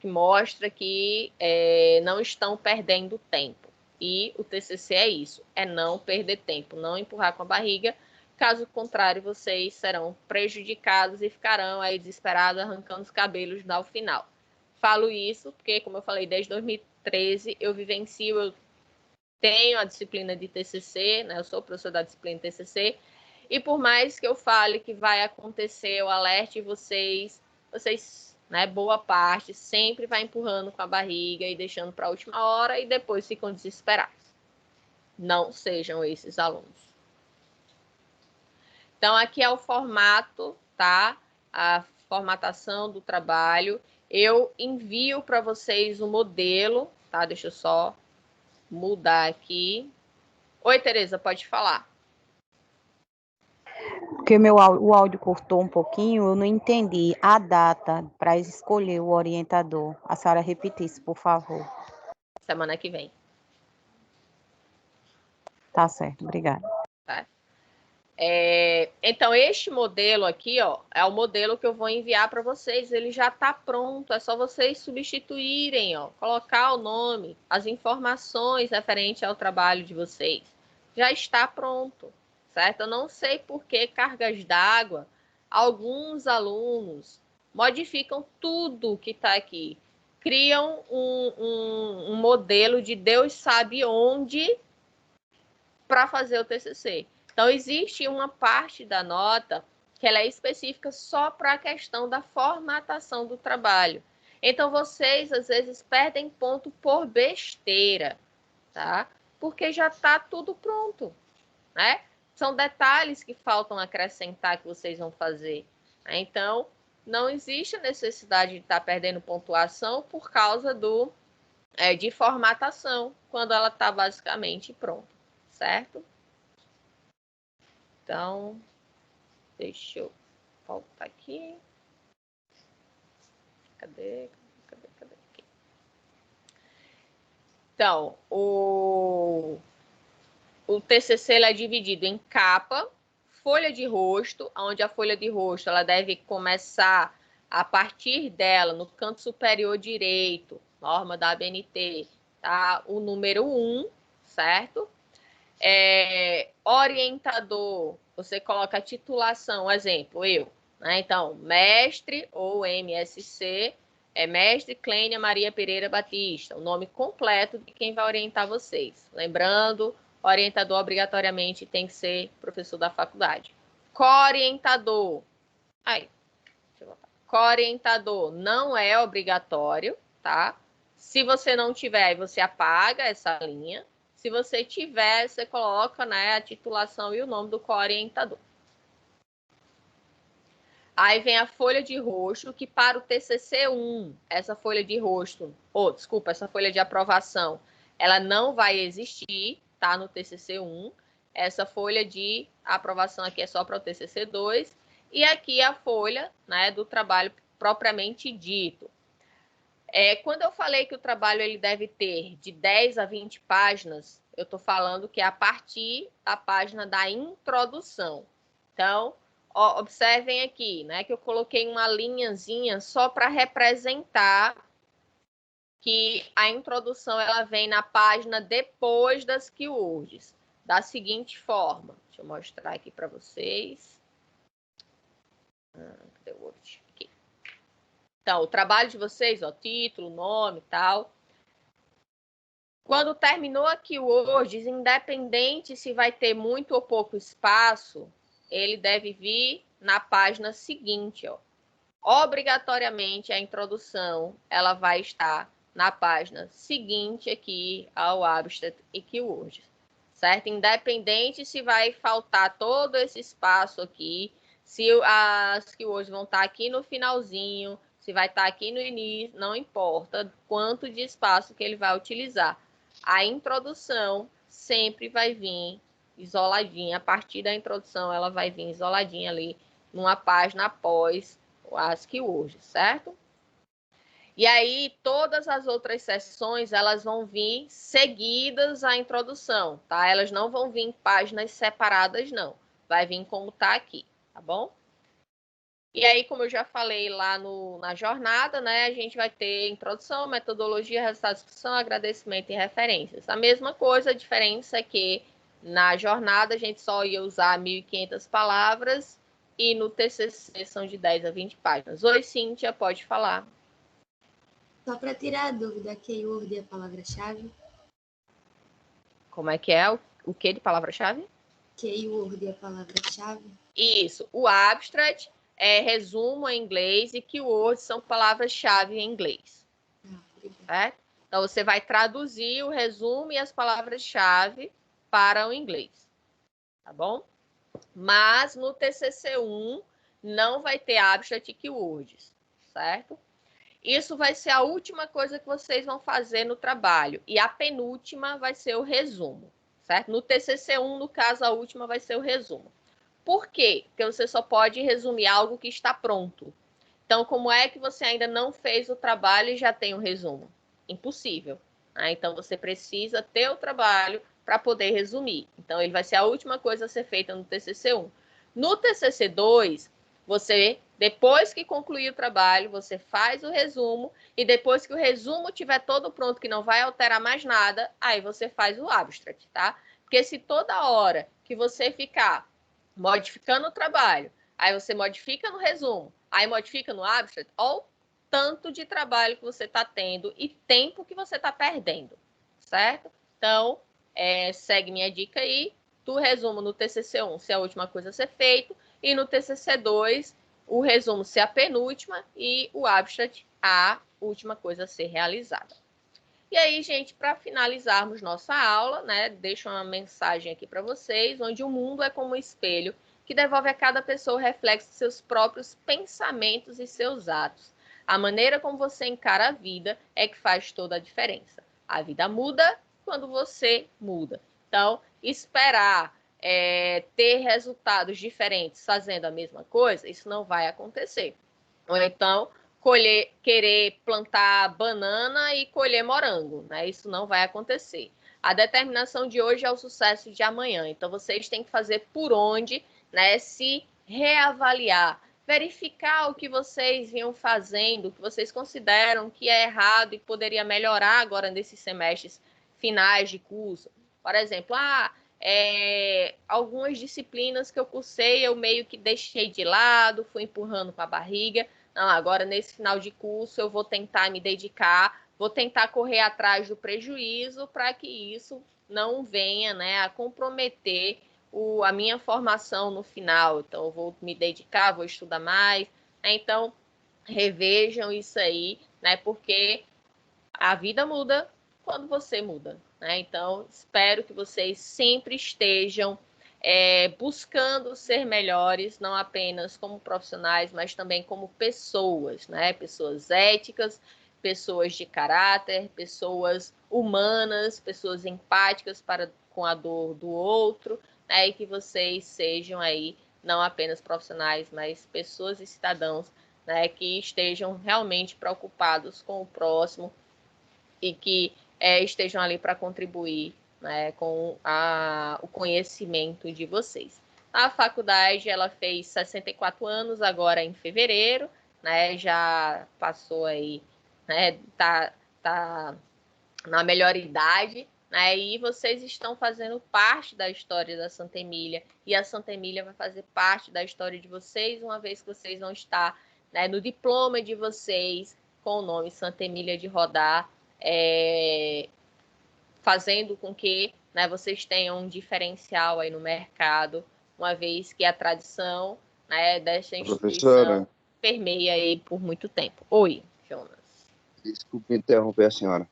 que mostra que não estão perdendo tempo. E o TCC é isso, é não perder tempo, não empurrar com a barriga, caso contrário, vocês serão prejudicados e ficarão aí desesperados, arrancando os cabelos ao final. Falo isso porque, como eu falei, desde 2013 eu vivencio, eu tenho a disciplina de TCC, né? Eu sou professor da disciplina de TCC, e por mais que eu fale que vai acontecer, eu alerte vocês, né, boa parte, sempre vai empurrando com a barriga e deixando para a última hora e depois ficam desesperados. Não sejam esses alunos. Então, aqui é o formato, tá? A formatação do trabalho. Eu envio para vocês o modelo, tá? Deixa eu só mudar aqui. Oi, Tereza, pode falar. Porque o áudio cortou um pouquinho, eu não entendi a data para escolher o orientador. A senhora repetisse, por favor. Semana que vem. Tá certo, obrigada. Tá? Então, este modelo aqui, ó, é o modelo que eu vou enviar para vocês. Ele já está pronto, é só vocês substituírem, ó, colocar o nome, as informações referentes ao trabalho de vocês. Já está pronto, certo? Eu não sei por que cargas d'água, alguns alunos modificam tudo que está aqui. Criam um modelo de Deus sabe onde para fazer o TCC. Então, existe uma parte da nota que ela é específica só para a questão da formatação do trabalho. Então, vocês, às vezes, perdem ponto por besteira, tá? Porque já está tudo pronto, né? São detalhes que faltam acrescentar que vocês vão fazer. Né? Então, não existe a necessidade de estar perdendo pontuação por causa de formatação, quando ela está basicamente pronta, certo? Então, deixa eu voltar aqui. Cadê? Aqui. Então, o TCC é dividido em capa, folha de rosto, onde a folha de rosto ela deve começar a partir dela, no canto superior direito, norma da ABNT, tá? O número 1, certo? Orientador, você coloca a titulação, exemplo, eu, né? Então, mestre ou MSC é mestre Clênia Maria Pereira Batista, o nome completo de quem vai orientar vocês. Lembrando, orientador obrigatoriamente tem que ser professor da faculdade. Co-orientador, co-orientador não é obrigatório, tá? Se você não tiver, aí você apaga essa linha. Se você tiver, você coloca, né, a titulação e o nome do co-orientador. Aí vem a folha de rosto, que para o TCC1, essa folha de rosto, essa folha de aprovação, ela não vai existir, tá, no TCC1. Essa folha de aprovação aqui é só para o TCC2. E aqui a folha, né, do trabalho propriamente dito. Quando eu falei que o trabalho ele deve ter de 10 a 20 páginas, eu estou falando que é a partir da página da introdução. Então, observem aqui, né, que eu coloquei uma linhazinha só para representar que a introdução ela vem na página depois das keywords, da seguinte forma. Deixa eu mostrar aqui para vocês. Cadê o Word? Aqui. Então, o trabalho de vocês, ó, título, nome e tal. Quando terminou aqui o Word, independente se vai ter muito ou pouco espaço, ele deve vir na página seguinte, ó. Obrigatoriamente a introdução, ela vai estar na página seguinte aqui ao Abstract e Keywords, certo? Independente se vai faltar todo esse espaço aqui, se as keywords vão estar aqui no finalzinho, se vai estar aqui no início, não importa quanto de espaço que ele vai utilizar. A introdução sempre vai vir isoladinha, a partir da introdução ela vai vir isoladinha ali numa página após as keywords, certo? E aí, todas as outras seções, elas vão vir seguidas à introdução, tá? Elas não vão vir em páginas separadas, não. Vai vir como tá aqui, tá bom? E aí, como eu já falei lá na jornada, né? A gente vai ter introdução, metodologia, resultado, discussão, agradecimento e referências. A mesma coisa, a diferença é que na jornada a gente só ia usar 1.500 palavras e no TCC são de 10 a 20 páginas. Oi, Cíntia, pode falar. Só para tirar a dúvida, keyword é a palavra-chave? Como é que é? O que de palavra-chave? Keyword é a palavra-chave? Isso. O abstract é resumo em inglês e keywords são palavras-chave em inglês. Certo? Então, você vai traduzir o resumo e as palavras-chave para o inglês. Tá bom? Mas no TCC1 não vai ter abstract e keywords, certo? Isso vai ser a última coisa que vocês vão fazer no trabalho. E a penúltima vai ser o resumo, certo? No TCC1, no caso, a última vai ser o resumo. Por quê? Porque você só pode resumir algo que está pronto. Então, como é que você ainda não fez o trabalho e já tem um resumo? Impossível. Né? Então, você precisa ter o trabalho para poder resumir. Então, ele vai ser a última coisa a ser feita no TCC1. No TCC2, você, depois que concluir o trabalho, você faz o resumo e depois que o resumo estiver todo pronto, que não vai alterar mais nada, aí você faz o abstract, tá? Porque se toda hora que você ficar modificando o trabalho, aí você modifica no resumo, aí modifica no abstract, olha o tanto de trabalho que você está tendo e tempo que você está perdendo, certo? Então, segue minha dica aí, do resumo no TCC1 ser a última coisa a ser feito e no TCC2 o resumo ser a penúltima e o abstract a última coisa a ser realizada. E aí, gente, para finalizarmos nossa aula, né, deixo uma mensagem aqui para vocês, onde o mundo é como um espelho que devolve a cada pessoa o reflexo de seus próprios pensamentos e seus atos. A maneira como você encara a vida é que faz toda a diferença. A vida muda quando você muda. Então, esperar ter resultados diferentes fazendo a mesma coisa, isso não vai acontecer. Ou então, querer plantar banana e colher morango, né? Isso não vai acontecer. A determinação de hoje é o sucesso de amanhã. Então, vocês têm que fazer por onde, né? Se reavaliar, verificar o que vocês vinham fazendo, o que vocês consideram que é errado e poderia melhorar agora nesses semestres finais de curso. Por exemplo, algumas disciplinas que eu cursei, eu meio que deixei de lado, fui empurrando com a barriga. Não, agora nesse final de curso eu vou tentar me dedicar, vou tentar correr atrás do prejuízo para que isso não venha, né, a comprometer a minha formação no final. Então, eu vou me dedicar, vou estudar mais. Né? Então, revejam isso aí, né, porque a vida muda quando você muda. Né? Então, espero que vocês sempre estejam buscando ser melhores, não apenas como profissionais, mas também como pessoas, né? Pessoas éticas, pessoas de caráter, pessoas humanas, pessoas empáticas com a dor do outro, né? E que vocês sejam aí não apenas profissionais, mas pessoas e cidadãos, né? Que estejam realmente preocupados com o próximo e que estejam ali para contribuir, né, com o conhecimento de vocês. A faculdade ela fez 64 anos agora em fevereiro, né, já passou aí, né, tá na melhor idade, né, e vocês estão fazendo parte da história da Santa Emília, e a Santa Emília vai fazer parte da história de vocês, uma vez que vocês vão estar, né, no diploma de vocês com o nome Santa Emília de Rodar, fazendo com que, né, vocês tenham um diferencial aí no mercado, uma vez que a tradição, né, desta Professora, instituição permeia aí por muito tempo. Oi, Jonas. desculpe interromper a senhora.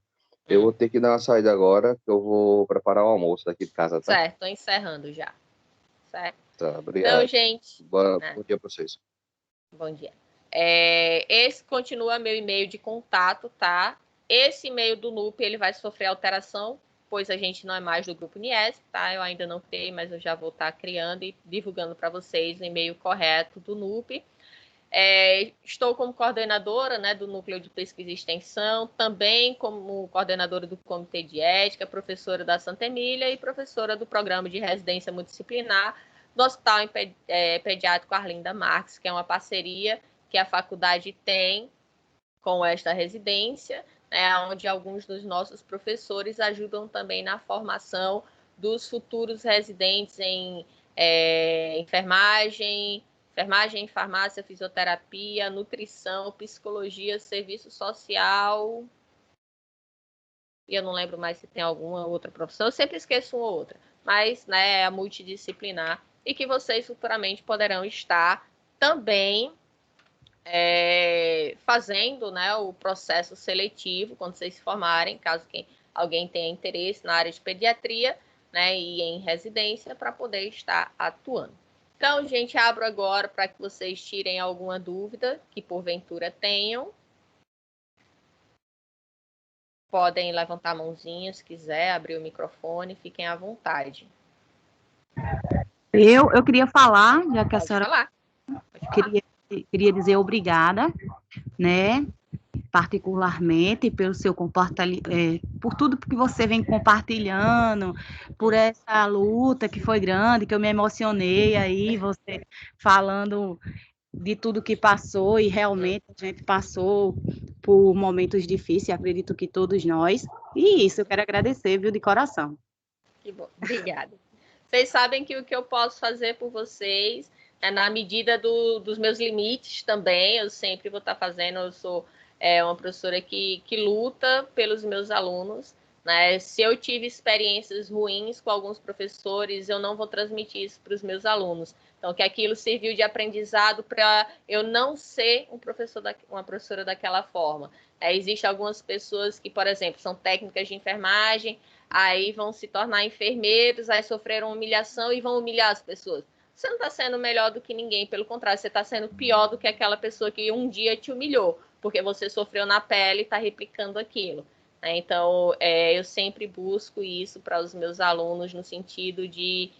Eu vou ter que dar uma saída agora, que eu vou preparar o almoço daqui de casa, tá? Certo, estou encerrando já. Certo? Tá, obrigado. Então, gente... Bom né, dia para vocês. bom dia. Esse continua meu e-mail de contato, tá? Esse e-mail do NUP, ele vai sofrer alteração, pois a gente não é mais do grupo NIES, tá? Eu ainda não criei, mas eu já vou estar criando e divulgando para vocês o e-mail correto do NUP. Estou como coordenadora, né, do Núcleo de Pesquisa e Extensão, também como coordenadora do Comitê de Ética, professora da Santa Emília e professora do Programa de Residência Multidisciplinar do Hospital Pediátrico Arlinda Marques, que é uma parceria que a faculdade tem com esta residência, né, onde alguns dos nossos professores ajudam também na formação dos futuros residentes em enfermagem, farmácia, fisioterapia, nutrição, psicologia, serviço social. E eu não lembro mais se tem alguma outra profissão, eu sempre esqueço uma ou outra, mas, né, é a multidisciplinar e que vocês futuramente poderão estar também fazendo, né, o processo seletivo quando vocês se formarem, caso alguém tenha interesse na área de pediatria, né, e em residência para poder estar atuando. Então, gente, abro agora para que vocês tirem alguma dúvida que porventura tenham. Podem levantar a mãozinha se quiser, abrir o microfone, fiquem à vontade. Eu queria falar, já que a Pode senhora falar. queria dizer obrigada, né? Particularmente pelo seu comportamento, por tudo que você vem compartilhando, por essa luta que foi grande, que eu me emocionei aí, você falando de tudo que passou, e realmente a gente passou por momentos difíceis, acredito que todos nós, e isso eu quero agradecer, viu, de coração. Que bom, obrigada. Vocês sabem que o que eu posso fazer por vocês é na medida dos meus limites também, eu sempre vou estar fazendo, eu sou uma professora que luta pelos meus alunos, né? Se eu tive experiências ruins com alguns professores, eu não vou transmitir isso para os meus alunos. Então, que aquilo serviu de aprendizado para eu não ser uma professora daquela forma. Existem algumas pessoas que, por exemplo, são técnicas de enfermagem, aí vão se tornar enfermeiros, aí sofreram humilhação e vão humilhar as pessoas. Você não está sendo melhor do que ninguém, pelo contrário, você está sendo pior do que aquela pessoa que um dia te humilhou, porque você sofreu na pele e está replicando aquilo. Então, eu sempre busco isso para os meus alunos no sentido de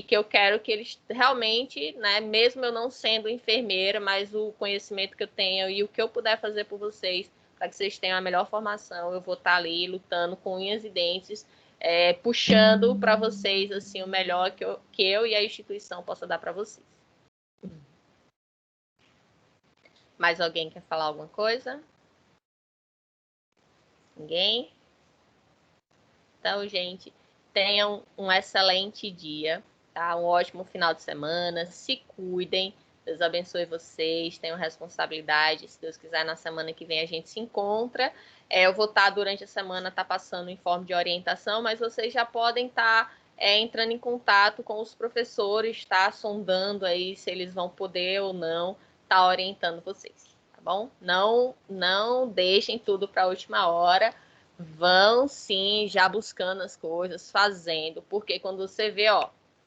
que eu quero que eles realmente, né, mesmo eu não sendo enfermeira, mas o conhecimento que eu tenho e o que eu puder fazer por vocês, para que vocês tenham a melhor formação, eu vou estar ali lutando com unhas e dentes, puxando para vocês assim o melhor que eu e a instituição possa dar para vocês. Mais alguém quer falar alguma coisa? Ninguém? Então, gente, tenham um excelente dia, tá? Um ótimo final de semana, se cuidem, Deus abençoe vocês, tenham responsabilidade, se Deus quiser, na semana que vem a gente se encontra. Eu vou estar, durante a semana, passando em forma de orientação, mas vocês já podem estar entrando em contato com os professores, tá? Sondando aí se eles vão poder ou não estar orientando vocês, tá bom? Não deixem tudo para a última hora. Vão sim, já buscando as coisas, fazendo, porque quando você vê,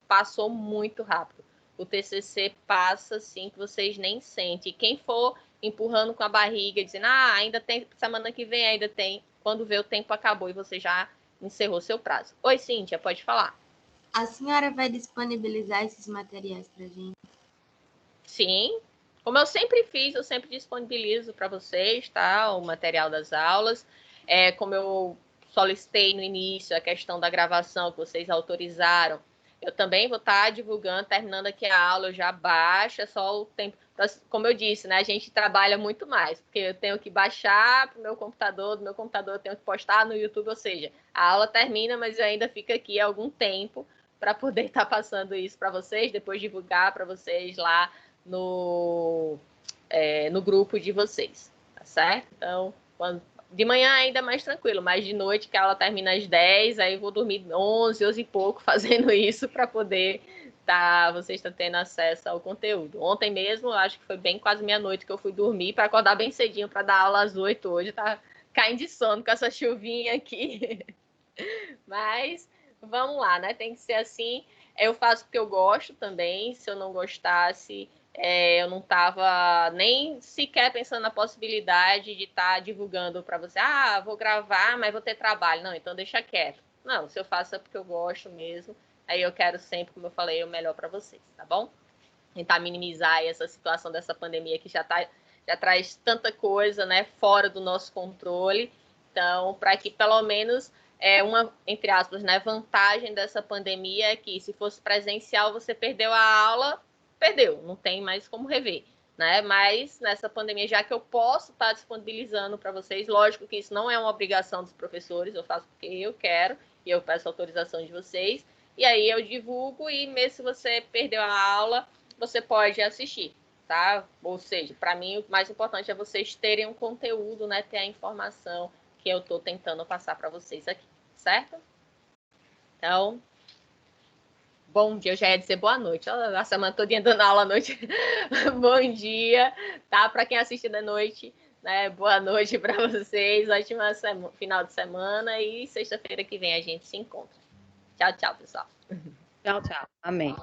passou muito rápido. O TCC passa assim que vocês nem sentem. E quem for empurrando com a barriga, dizendo, ainda tem, semana que vem ainda tem, quando vê o tempo acabou e você já encerrou seu prazo. Oi, Cíntia, pode falar. A senhora vai disponibilizar esses materiais para a gente? Sim, como eu sempre fiz, eu sempre disponibilizo para vocês, tá? O material das aulas. Como eu solicitei no início a questão da gravação que vocês autorizaram, eu também vou estar divulgando, terminando aqui a aula, eu já baixa só o tempo. Como eu disse, né? A gente trabalha muito mais, porque eu tenho que baixar para o meu computador, do meu computador eu tenho que postar no YouTube, ou seja, a aula termina, mas eu ainda fico aqui algum tempo para poder estar passando isso para vocês, depois divulgar para vocês lá no grupo de vocês, tá certo? Então, De manhã ainda é mais tranquilo, mas de noite, que a aula termina às 10, aí eu vou dormir 11, 11 e pouco fazendo isso para poder vocês estão tendo acesso ao conteúdo. Ontem mesmo, eu acho que foi bem quase meia-noite que eu fui dormir para acordar bem cedinho para dar aula às 8 hoje. Tá caindo de sono com essa chuvinha aqui. Mas vamos lá, né? Tem que ser assim. Eu faço porque eu gosto também. Se eu não gostasse, eu não estava nem sequer pensando na possibilidade de estar divulgando para você. Ah, vou gravar, mas vou ter trabalho. Não, então deixa quieto. Não, se eu faço é porque eu gosto mesmo. Aí eu quero sempre, como eu falei, o melhor para vocês, tá bom? Tentar minimizar essa situação dessa pandemia que já traz tanta coisa, né, fora do nosso controle. Então, para que pelo menos uma, entre aspas, né, vantagem dessa pandemia é que se fosse presencial, você perdeu a aula, perdeu, não tem mais como rever, né? Mas nessa pandemia, já que eu posso estar disponibilizando para vocês, lógico que isso não é uma obrigação dos professores, eu faço porque eu quero e eu peço autorização de vocês. E aí eu divulgo e mesmo se você perdeu a aula, você pode assistir, tá? Ou seja, para mim o mais importante é vocês terem um conteúdo, né? Ter a informação que eu estou tentando passar para vocês aqui, certo? Então, bom dia, eu já ia dizer boa noite. A semana toda dando aula à noite. Bom dia, tá? Para quem assiste da noite, né? Boa noite para vocês, ótima final de semana e sexta-feira que vem a gente se encontra. Tchau, tchau, pessoal. Tchau, tchau. Amém.